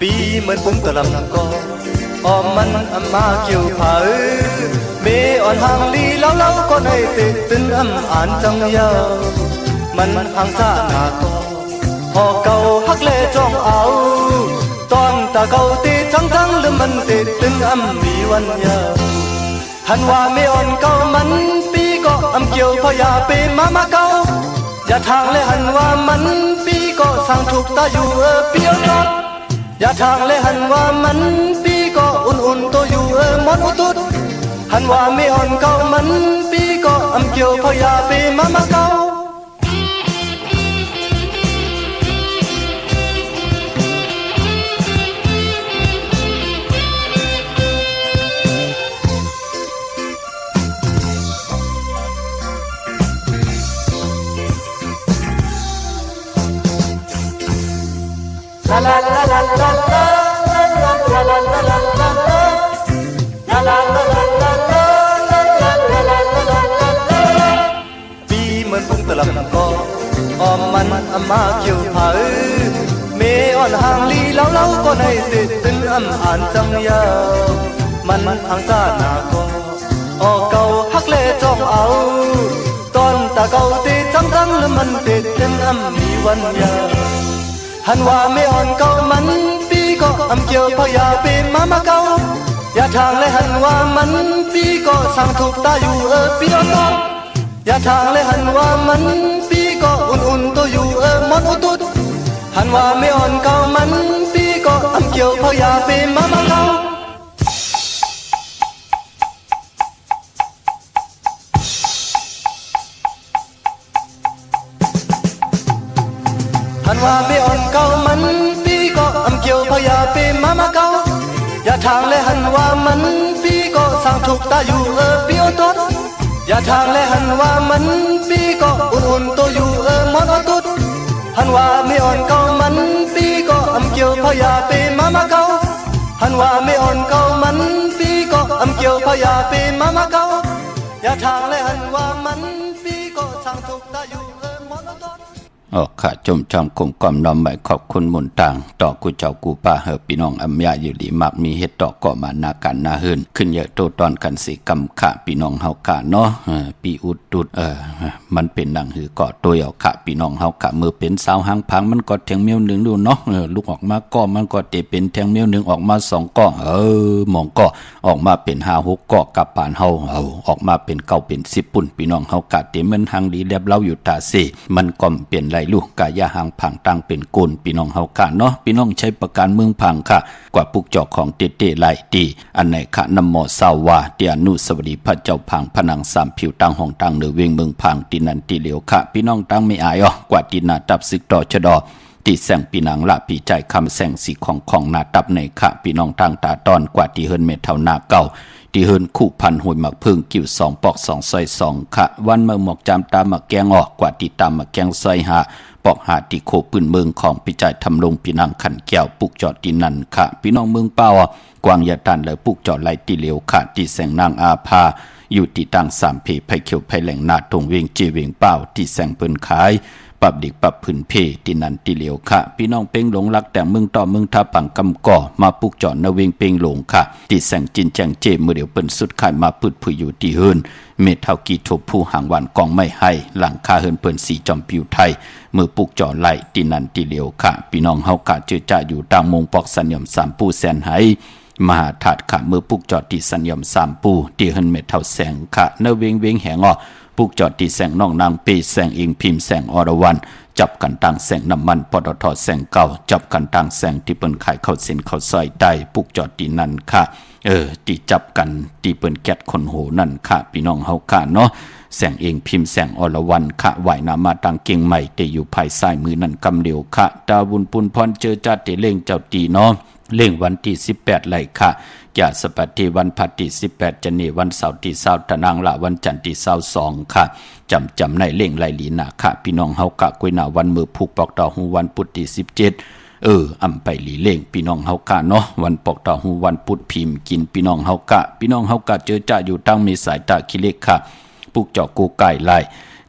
ปีเหมือนปุ้งตะลำก็ออมมันอำมาเกี่ยวผาเมอ่อนห่างลีเล่าก็ในเตะตึนอำอ่านจังยามันห่างซ่าหนาก็พอเก่าฮักเล่จ้องเอาตอนตาเก่าตีจังลืมมันเตะตึนอำมีวันยาหันว่าเมอ่อนเก่ามันปีก็อำเกี่ยวพอยาเปมาเก่าอย่าทางเลยหันว่ามันปีก็สั่งถูกตาอยู่เปียวตอดอย่าทางเลยหันว่ามันปีก็อุ่นตัวอยู่มดอุตุดหันว่าไม่อ่อนเก่ามันปีก็อำเกี่ยวพอยาเปมาเก่าปีเหมือนปุ้งตะลำก็ออมมันอำมาเกี่ยวผาเมอ่อนห่างลีเล่าก็ในเตะตึงอำอ่านจังยามันห่างซ่าหนาก็ออกเก่าฮักเล่จ้องเอาตอนตาเก่าเตะจังแล้วมันเตะตึงอำมีวันยาหันว่าไม่อ่อนเก่ามันปีก็อำเกี่ยวพยาเปมาเก่าอย่าทางเลยหันว่ามันปีก็สั่งถูกตาอยู่ปีนอนอย่าทางเลยหันว่ามันปีก็อุ่นตัวอยู่มดอุตุดหันว่าไม่อ่อนเก่ามันปีก็อำเกี่ยวพยาเปมาเก่าหันว่าไม่อ่อนเก่ามันปีก็อำเกี่ยวพยาเปมาเก่าอย่าทางเลยหันว่ามันปีก็สั่งถูกตาอยู่ปีอตดอย่าทางเลยหันว่ามันปีก็อุ่นตัวอยู่มดอตุดหันว่าไม่อ่อนเก่ามันปีก็อำเกี่ยวพยาเปมาเก่าหันว่าไม่อ่อนเก่ามันปีก็อำเกี่ยวพยาเปมาเก่าอย่าทางเลยหันว่ามันปีก็สั่งถูกตาอยู่มดอตุด ออกข้าจมจำคมความน้อมหมายขอบคุณหมุนต่างต่อกูเจ้ากูป้าเฮอพี่น้องอำยาอยู่ดีมักมีเฮ็ดดอกก่อมานาการนาหืนขึ้นเยอะโตตอนกันสิกำขะพี่น้องเฮากะเนาะปีอุดดุดมันเป็นหนังหือก่อตัวเอาขะพี่น้องเฮากะมือเป็นสาวหางพังมันก็แทงเมียวหนึ่งดูเนาะลูกออกมาก็มันก็เตเป็นแทงเมียวหนึ่งออกมา2ก้อมองก็ออกมาเป็น5-6ก้อกับปานเฮาออกมาเป็น9เป็น10ปุ่นพี่น้องเฮากะเตมันหางดีแลบเล่าอยู่ตาเสมันก็เปลี่ยนไรลูกกะยาหางพังตั้งเป็นกุนพี่น้องเฮากะเนาะพี่น้องใช้ประการเมืองพังค่ะกว่าปุกจอกของเตไหลดีอันไหนคะนำหมอสาวาเตียนุสวัสดีพระเจ้าพังผนัง3ผิวตั้งห้องตั้งเนือเวงเมืองพังตีนันตีเหลียวค่ะพี่น้องตั้งไม่อายกว่าตีนาตับซึกต่อชะดอตีแสงปีนังละปีใจคำแสงสีของนาตับในค่ะพี่น้องทางตาตอนกว่าตีเฮินเมทเท่านาเก่าตีเฮินคู่พันหวยหมักพึ่งกิ่ว2ปอก2ซอย2ค่ะวันเมื่อหมอกจามตามมาแกงออกกว่าตีตามมาแกงซอยหาปอกหาตีโคปืนเมืองของปีใจทำลงปีนังขันแก้วปุกจอดตีนันค่ะพี่น้องเมืองเป้ากวางยาตันและปุกจอดไหลตีเหลียวค่ะตีแสงนางอาภาอยู่ตีตั้ง3เพไผเขียวไผแหล่งนาตรงเวงจีเวงเป้าตีแสงปืนขายปรับดิกปรับพื้นเพตีนันตีเหลียวค่ะพี่น้องเป้งหลงรักแต่เมืองต่อเมืองท่าปังกำก่อมาปุกจอดนเวงเป้งหลงค่ะตีแสงจินแจงเจมือเดียวเปิ้นสุดขายมาพืดผู้อยู่ตีเฮินเมทากีทบผู้หางวันกองไม่ให้หลังคาเฮินเปิ้นสีจอมปิวไทยมือปุกจอดไหลตีนันตีเหลียวค่ะพี่น้องเฮากะเจอจ่าอยู่ต่างมงปอกสัญญม3ปูแสนไหมหาถาดค่ะมือปุกจอดตีสัญญม3ปูตีเฮินเมทาแสงค่ะนเวงเวงแหงปุกจอดตีแสงน้องนางปีแสงอิงพิมพ์แสงอรวรรณจับกันต่างแสงน้ำมันปตทแสงเก่าจับกันต่างแสงที่เปิ้นขายเข้าเส้นเข้าซอยได้ปุกจอดตีนั่นค่ะตีจับกันตีเปิ้นแก๊สคนโหนั่นค่ะพี่น้องเฮาค่ะเนาะแสงเองพิมพ์แสงอรวรรณค่ะไหวน้ำมาต่างเก่งใหม่เตอยู่ภายซ้ายมือนั่นกำเหลียวค่ะดาวุนปุนพรเจอจัดเตเล่งเจ้าตีเนาะเล่งวันที่18ไหลค่ะยาสปฏิวันพัดที่18จันนีวันเสาร์ที่20ตะนางละวันจันทร์ที่22ค่ะจำในเล่งไหลหลีนาค่ะพี่น้องเฮากะกวยหน้าวันมือผูกปอกดอกหูวันพุธที่17อำไปหลีเล่งพี่น้องเฮากะเนาะวันปอกดอกหูวันพุธพิมพ์กินพี่น้องเฮากะเจอจ่าอยู่ตั้งมีสายตาคิเล็กค่ะปุกจอกกูไก่ไล่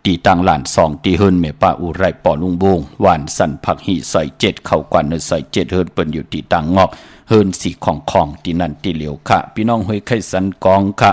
ตีตังหลาน2ตีเฮินเมป้าอุไรปอลุงบงหวานสันผักหีใส่7เข้ากว่าในใส่7เฮินเปิ้นอยู่ตีตังงอกเฮินสีของตีนันตีเหลียวค่ะพี่น้องห้วยไข่สันกองค่ะ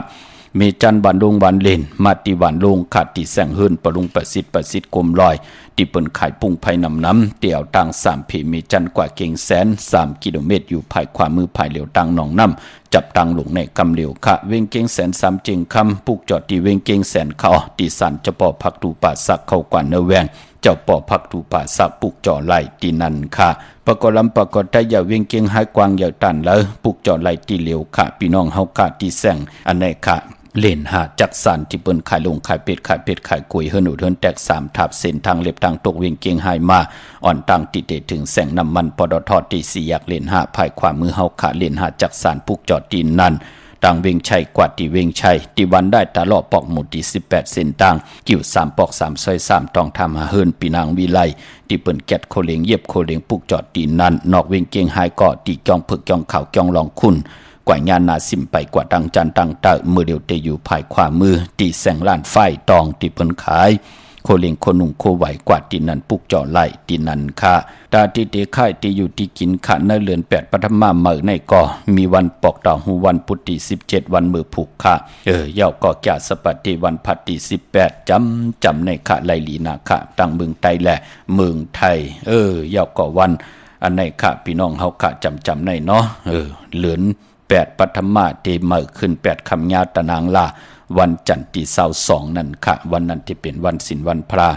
เมจันบันดงบันเลนมาติวันลงขาดตีแสงเฮินปรุงประสิทธิ์กลมลอยตีเปิ้นขายปุ้งไผ่น้ำเตี่ยวตัง3เพเมจันกว่าเก่งแสน3กิโลเมตรอยู่ภายขวามือภายเหลียวตังหนองน้ำจับตังหลงในกำเหลียวค่ะเวงเก่งแสน3เจิงคำปุกจอดตีเวงเก่งแสนเขาตีสันจะปอพักตูป่าสักเข้ากว่าเนแวงเจ้าปอพักตูป่าสักปุกจอไหลตีนันค่ะปกลำปกได้อย่าเวงเก่งหายกวางอย่าตันแล้วปุกจอไหลตีเหลียวค่ะพี่น้องเฮาค่ะตีแสงอันไหนค่ะเล่นหาจักสันที่เปิ้นขายลงขายเป็ดขายกุยเฮินอุดเฮินแตก3ทับเส้นทางเล็บทางตกเวียงเกียงหายมาอ่อนตังติเตถึงแสงน้ำมันปตทตี4อยากเล่นหาภายความมือเฮาขาเล่นหาจักสันปุกจอดตีนนั่นตังเวียงชัยกว่าตีเวียงชัยตีวันได้ตลอดปอกหมดที่18เส้นตังกิ่ว3ปอก3ซอย3ต้องทำหาเฮินปีนางวิไลที่เปิ้นแกดโคเลงเย็บโคเลงปุกจอดตีนนั่นนอกเวียงเกียงหายก็ตีจ้องผึกจ้องขาวจ้องลองคุณกว่างานนาสิมไปกว่าดังจันตังตะมือเดียวเตอยู่ภายขวามือตีแสงล้านไฟตองตีเปิ้นขายโคเลงโคนุ่งโคไหวกว่าตีนันปุกจ่อไหลตีนันค่ะตาตีเตค่ายตีอยู่ตีกินขะในเรือน8ปฐมมาเมื่อในก่อมีวันปอกดอกหูวันพุธที่17วันมือผูกค่ะเย่าก็แก่สปฏิวันพัดที่18จำในค่ะไหลลีนาค่ะตั้งเมืองไทยและเมืองไทยเย่าก็วันอันในค่ะพี่น้องเฮาค่ะจำในเนาะเหลือน8ปฐมมาที่เมื่อขึ้น8คำยาวตะนางลาวันจันทร์ที่22นั่นค่ะวันนั้นที่เป็นวันศีลวันพระ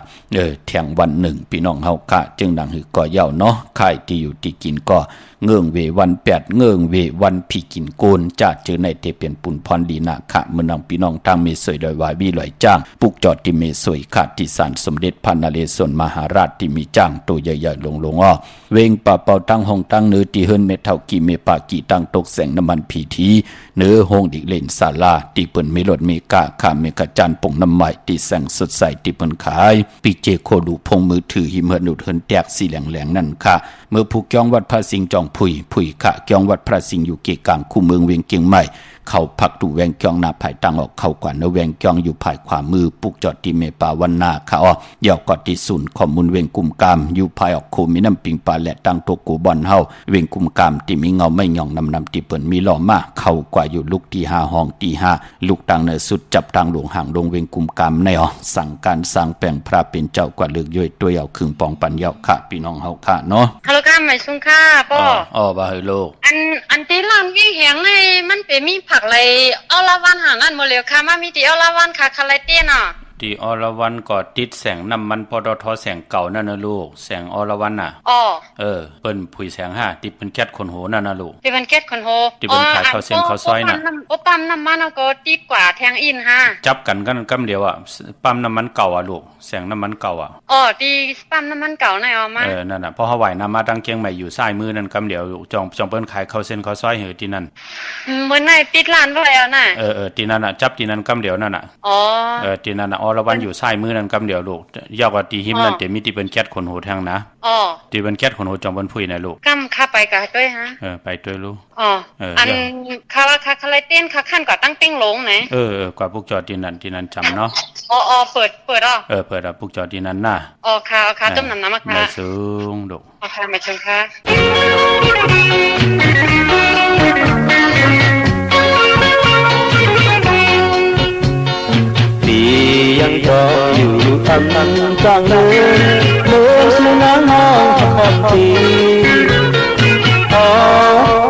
แทงวัน1พี่น้องเฮาค่ะจึงดังหือก่อเย้าเนาะค่ายที่อยู่ที่กินก็เงื่องเววัน8เงื่องเววันพี่กินโกนจะเจอในที่เป็นปุ่นพรดีนะค่ะมื้อนำพี่น้องทางเมสวยโดยวายวิลอยจ้างปุกจอดที่เมสวยค่ะที่ศาลสมเด็จพระนเรศวรมหาราชที่มีจ้างตัวใหญ่ๆลงเวงป่าเป่าตั้งห้องตั้งเนื้อที่เฮิรนเมเท่ากี่เมปากี่ตั้งตกแสงน้ำมันผีทีเนื้อห้องดิเล่นศาลาที่เปิ้นมีรถมีกะข้ามเมกะจันป่งน้ำใหม่ที่แสงสดใสที่เปิ้นขายปีเจโคดูพงมือถือหิมเฮิรนอุดเฮิรนแตกสีแหลงนั่นค่ะเมื่อผูกจ้องวัดพระสิงห์จองผุยค่ะจ้องวัดพระสิงห์อยู่เกกลางคู่เมืองเวียงเกียงใหม่ เข้าพักดูแวงจองหน้าภายตั้งออกเข้ากว่าเนแวงจองอยู่ภายขวามือปุกจอดที่เมปาวันนาค่ะอ๋อยอกกอดที่ศูนย์ข้อมูลเวงกุมกามอยู่ภายออกโคมีน้ำปิงปลาและตั้งตัวกูบอลเฮาเวงกุมกามที่มีเงาไม่หย่องนำที่เปิ้นมีล้อมาเข้ากว่าอยู่ลูกที่5ห้องที่5ลูกตังเนสุดจับตังหลวงห่างลงเวงกุมกามในสั่งการสร้างแปลงพระเป็นเจ้ากว่าเลือกย่อยตัวเอาครึ่งปองปันเยาค่ะพี่น้องเฮาค่ะเนาะฮัลโหลค่ะหมายสุงค่ะป้อบ่ให้โลกอันที่ร้านวิ่งแหงในมันเป็นมีผักอะไรเอาละวันหานั่นหมดแล้วค่ะมามีที่เอาละวันค่ะคาไลเตี้ยน่ะที่อรวันก็ติดแสงน้ำมันปตท.แสงเก่านั่นนะลูกแสงอรวันน่ะเปิ้นผุยแสง5ติดเป็นแก๊สคนโหนั่นนะลูกติดเป็นแก๊สคนโหที่เปิ้นขายข้าวเส้นข้าวซอยน่ะปั๊มน้ำมันก็ติดกว่าแทงอินจับกันกำเดียวปั๊มน้ำมันเก่าลูกแสงน้ำมันเก่าที่ปั๊มน้ำมันเก่าน่ะมานั่นน่ะพอเฮาไหวน้ำมาดังเกียงใหม่อยู่ซ้ายมือนั่นกำเดียวจองเปิ้นขายข้าวเส้นข้าวซอยเหือที่นั่นเหมือนในปิดร้านบ่แล้วน่ะที่นั่นน่ะจับที่นั่นกำเดียวนั่นน่ะที่นั่นน่ะอรวันอยู่ซ้ายมือนั่นกำเดียวลูกยาวกว่าตีหิมนั่นแต่มีที่เป็นแก๊สคนโหทางนะที่เป็นแก๊สคนโหจอมบนพุยนะลูกกำข้าไปกะด้วยฮะไปด้วยลูกอันข้าว่าคาไลเตี้ยนข้าขั้นกว่าตั้งติ้งลงไหนกว่าพวกจอที่นั่นจำเนาะเปิดเปิดพวกจอที่นั่นน่ะค่ะต้มน้ำมาค่ะไม่สูงลูกค่ะไม่ชงค่ะยังรออยู่อันกลางเมืองเมืองสุนังห้องขอบตี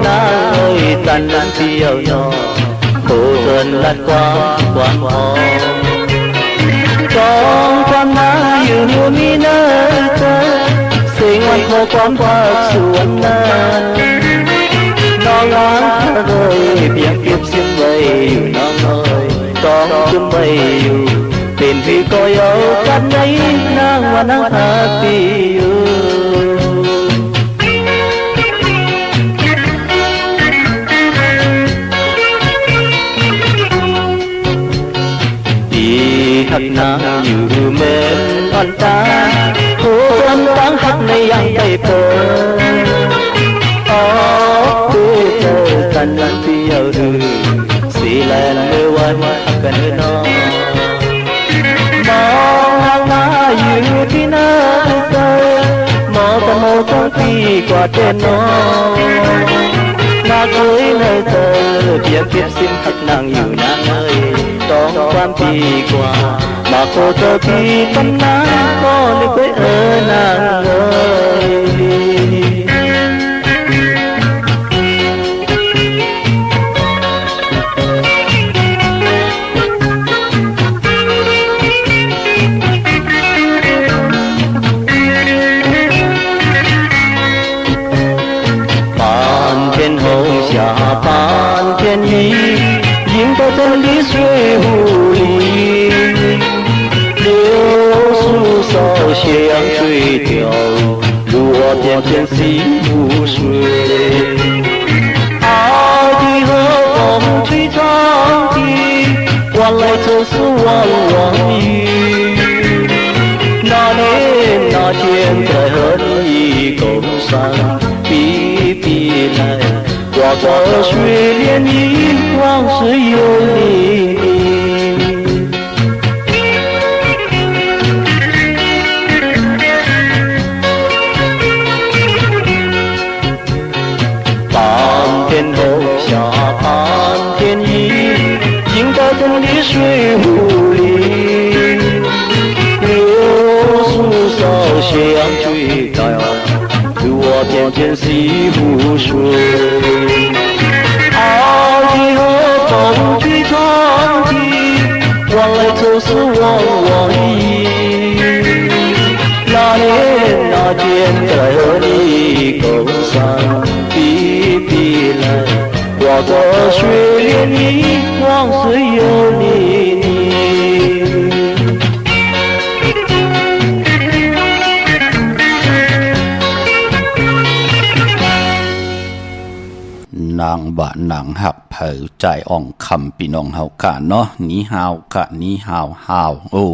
นางเอ้ยตันนั้นเที่ยวนอโคจรลัดความหอจองความนาอยู่มีเนื้อเธอเสียงวันพอความภาคส่วนนั้นน้องร้างเลยเพียงเก็บเสียงไว้อยู่น้องเอ้ยต้องจุ่มไว้อยู่เป็นพี่ก็ยาวกันในนางว่านังหาปีอยู่ดีหักนางอยู่เมื่ออ่อนตาผู้รำตั้งหักในยังไม่เปิดคือเธอกันนั้นเที่ยวดูสีแลนเมื่อวันหักกันน้องมองหน้าอยู่ที่หน้าเธอมองแต่มองต้องพี่กว่าเต้นน้องน่าเคยในเธอเพียงเก็บสิ้นหักนางอยู่นางเอ้ยต้องความพี่กว่ามาโคเธอพี่ตำนานก็เลยเคยนางเอ้ย半天里，迎到这里水湖里，流苏扫斜阳垂钓，路我片片西湖水。爱的和风吹长笛，换来就是汪汪雨。那年那天在和你共赏比比来。挂着水帘里，往事有你。半天后下半天雨，迎到这里水湖里，流苏扫斜阳垂钓。路我片片西湖水，爱的和风吹长笛，换来就是汪汪雨。那年那天在和你共赏比比来，挂着水帘里，往事有你。นาง ว่าหนังหักเผาใจอ่องคำพี่น้องเฮากะเนาะนี้ฮาวกะนี้ฮาวโอ้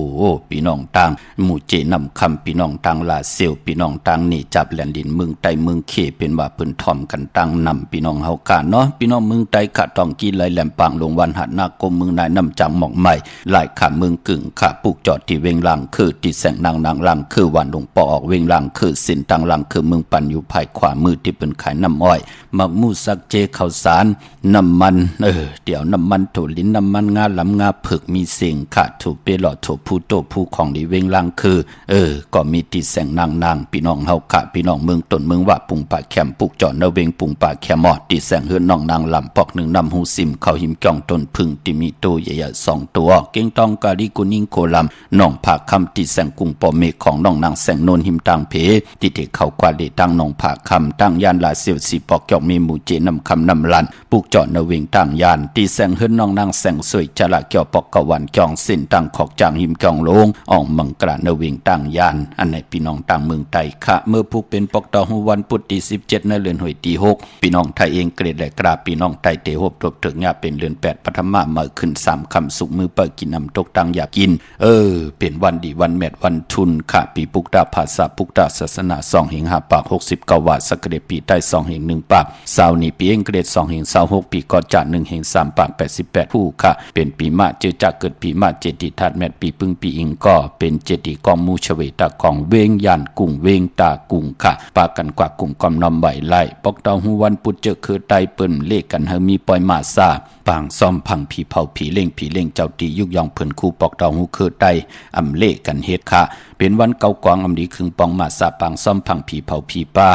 พี่น้องตังหมู่เจนำคำพี่น้องตังลาเซลพี่น้องตังนี่จับแหลนดินเมืองใต้เมืองเขเป็นว่าเพิ่นถ่อมกันตังนำพี่น้องเฮากะเนาะพี่น้องเมืองใต้กะต้องกินไหลแหลมปางลงวันหัดนากรมเมืองนายนำจังหมอกใหม่หลายขาเมืองกึ่งขาปลูกจอดที่เวงลังคือที่แสงนางลังคือวันลงปอออกเวงลังคือสินตังลังคือเมืองปันอยู่ภายขวามือที่เป็นขายน้ำอ้อยมักมูสักเจข้าวสารน้ำมันเดี๋ยวน้ำมันถั่วลิ้นน้ำมันงาลำงาผึกมีเสียงขาดถูกเปหลอดถูกผู้โตผู้ของดีเวงลังคือก็มีที่แสงนางพี่น้องเฮาขะพี่น้องเมืองตนเมืองว่าปุงป่าแคมปลูกจอดนเวงปุงป่าแคมอดที่แสงเฮือนน้องนางลำปอกหนึ่งนำหูซิมเข้าหิมจ้องต้นพึ่งที่มีตัวใหญ่ๆ2ตัวเก่งต้องกาลิกุนิงโคลำน้องผาคำที่แสงกุ้งปอเมฆของน้องนางแสงโนนหิมตังเพที่เทเขากว่าเดตั้งน้องผาคำตั้งยานลาเซียวสีปอกจอกมีหมู่เจนำคำนำลันปลูกจอดนเวงตั้งยานที่แสงเฮือนน้องนางแสงสวยจละเกี่ยวปอกกะวันจองสินตั้งขอกจางหิมจองลงอ่องมังกระนเวงตั้งยานอันไหนพี่น้องต่างเมืองไทยค่ะเมื่อผู้เป็นปอกตอหูวันพุธที่17ในเดือนหอยที่6พี่น้องไทยเองเกรดและกราพี่น้องไทยเตหบทบถึงญาเป็นเดือน8ปฐมมาขึ้น3คำสุกมือเปิดกินน้ำตกตังอยากกินเป็นวันดีวันแมดวันทุนค่ะปีปุกดาภาษาปุกดาศาสนา2แห่ง5ปาก69วัดสักเดปีใต้2แห่ง1ปากสาวนี้ปีเองเกรด2แห่ง26ปีก่อจัด1แห่ง3ปาก88ผู้ค่ะเป็นปีมะเจอจักเกิดปีมะเจติธาตุแมดปีพึ่งปีอิงก็เป็นเจติกองมูชเวตากองเวงยานกุ้งเวงตากุ้งค่ะปากันกว่ากุ้งกอมนอมใบไล่ปอกเตาหูวันปุจเจอคือไตเปิ้นเลขกันเฮมีปล่อยมาซาปางซ่อมพังผีเผาผีเล่งเจ้าตียุกยองเพิ่นคู่ปอกเตาหูคือไตอำเลขกันเฮ็ดค่ะเป็นวันเก่ากวางอำดีคึงปองมาซาปางซ่อมพังผีเผาผีป้า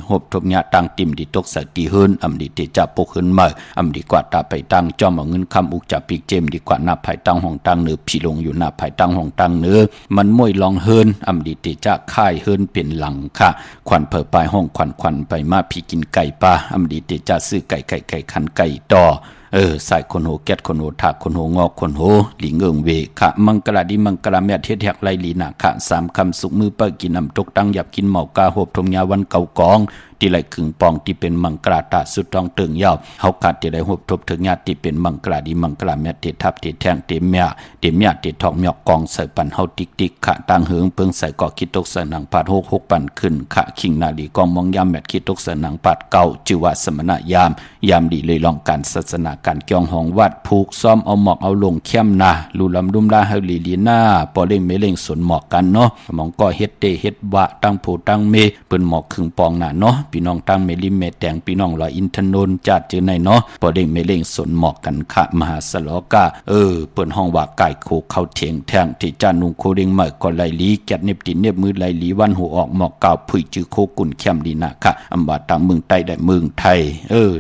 หบทบญะตังติมดิตกสติเฮินอำดีเตจับปกขึ้นมาอำดีกว่าตาไปตังจอมเอาเงินคำอุกจับปีกเจมดีกว่าหน้าภายตังห้องตังเหนือผีลงอยู่หน้าภายตังห้องตังเหนือมันมวยลองเฮินอำดีเตจะค่ายเฮินเป็นหลังค่ะควันเผอปลายห้องควันไปมาผีกินไก่ป้าอำดีเตจะซื้อไก่คันไก่ต่อใส่คนโหแก๊ดคนโหถากคนโหงอกคนโหหลิงเอิงเวขะมังกราดิมังกราแม่เทศแหกไลลีนาขะ3คำสุกมือเปิดกินน้ำตกตั้งหยับกินเหมากาหบทมยาวันเก่ากองที่ไหลขึงปองที่เป็นมังกราตาสุดทองเติงยาวเฮากัดที่ไหลหบทบถึงญาติที่เป็นมังกราดิมังกราแม่เททับเทแทงเตเมียเททองหยอกกองใส่ปันเฮาติกขะตั้งเหิงเปิงใส่ก่อคิดตกใส่หนังปาด6ปันขึ้นขะขิงนาลีกองมองยามแม่คิดตกใส่หนังปาดเก่าชื่อว่าสมณะยามดีเลยลองการศาสนาการเกี่ยงห้องวัดผูกซ้อมเอาหมอกเอาลงเข้มนาลูลำดุมลาเฮลีลีนาปอเล่งเมเล่งสนหมอกกันเนาะมองก็เฮ็ดเตเฮ็ดวะตั้งโพตั้งเมเปิ้นหมอกขึงปองน่ะเนาะพี่น้องตั้งเมลิเมแตงพี่น้องลอยอินทนนท์จัดเจอในเนาะปอเล่งเมเล่งสนหมอกกันค่ะมหาสลอกะเปิ้นห้องว่าไก่โคเข้าเถียงแทงที่จานุงโคเด้งใหม่ก็ไลลีแกดเน็บติเน็บมือไลลีวันหัวออกหมอกเก่าผุยจือโคกุนเข้มดีนะค่ะอำว่าตั้งเมืองใต้ได้เมืองไทย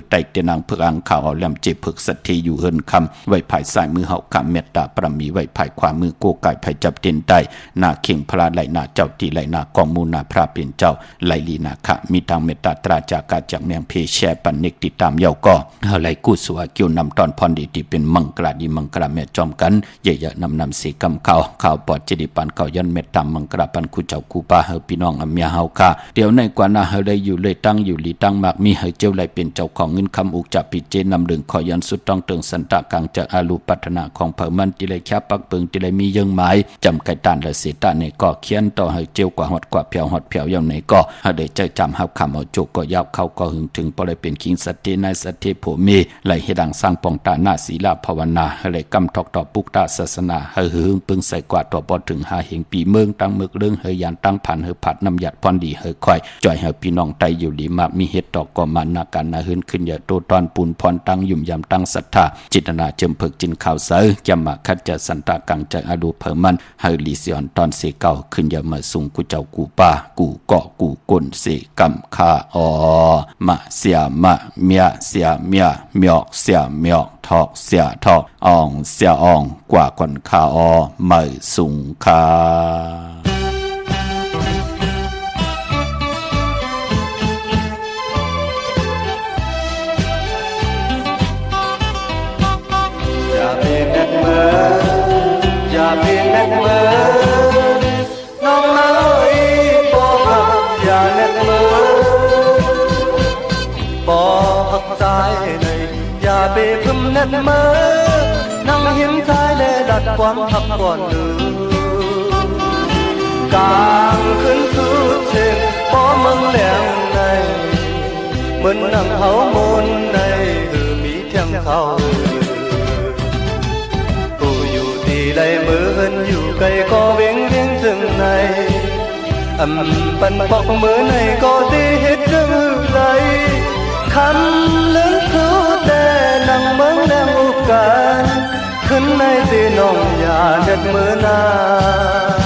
ไต้เตนางเพิกอังข่าวเอาแหลมเจ็บเพิกสัตทีอยู่เฮินคำไว้ภายซ้ายมือเฮาคำเมตตาปรมีไว้ภายขวามือโกไก่ภายจับเต็นใต้หน้าเข่งพระไหลหน้าเจ้าตีไหลหน้ากองมูนาพระเป็นเจ้าไหลลีนาคะมีทางเมตตาตราจากาจากเมียงเพแชปันเนกติดตามเยาก็เฮาไหลกู้สวาเกี่ยวนำตอนพรดีที่เป็นมังกราดีมังกราแม่จอมกันเยอะๆนำสีกำข่าวปอดเจดีปันเก่ายันเมตตามังกราปันคูเจ้าคูปาเฮาพี่น้องอเมียเฮาค่ะเดี๋ยวในกว่าน่าเฮาได้อยู่เลยตั้งอยู่ลีตั้งมากมีเฮาเจ้าไหลเป็นเจ้าของเงินคำอุกจับปิเจนำดึงขอยันสุดต้องเติงสันตะกังจากอาลูปัฒนาของเผ่ามันติเลยแคบปักเปิงติเลยมียังหมายจำไก่ตานและเสตาในก็เขียนต่อให้เจียวกว่าหดกว่าเพียวหดเพียวอย่างไหนก็ให้ได้ใจจำหับคำเอาจุกก็ยาวเข้าก็หึงถึงพอเลยเป็นคิงสัตติในสัตติโผมีไหลให้ดังสร้างปองตาหน้าศีลาภาวนาให้เลยกำทอกต่อปุกตาศาสนาให้หึงปึงใส่กว่าต่อปอถึงหาเหงปีเมืองตั้งเมืองเรื่องเฮยยันตั้งผ่านเฮผัดน้ำหยัดพรดีเฮคอยจ่อยเฮพี่น้องไตอยู่ดีมากมีเฮ็ดดอกก็มานาการนาหืนขึ้นอย่าโตตอนปูนพรตั้งยุ่มยำตั้งศรัทธาจิตนาเจิมเพิกจินข่าวเสือจำมาคัดจะสันตากังจากอาดูเพิ่มมันเฮลีเสียนตอนเสเก่าขึ้นอย่ามาสูงกูเจ้ากูป้ากูเกาะกูกลเสกำคามาเสียมาเมียเสียเมียเมียเสียเมียทอกเสียทอกอ่องเสียอ่องกว่าคนคาไม่สูงคาอย่าเพียงแน่เมื่อน้องน้อยปอหักอย่าแน่เมื่อปอหักใจใน thầm nét mơ nắng hiếm thái để đặt quán thắp còn lửa càng khấn suốt trên bỏ mừng lẹng này mừng nắng háo môn này mỹ theo khao dù thì đây mơ hơn dù cây có biến biến rừng này bần bọc mơ này có đi hết rừng đây khăn lớn thứ đè nắng mơ đang úp cả khấn này thì nòng nhà đất mơ na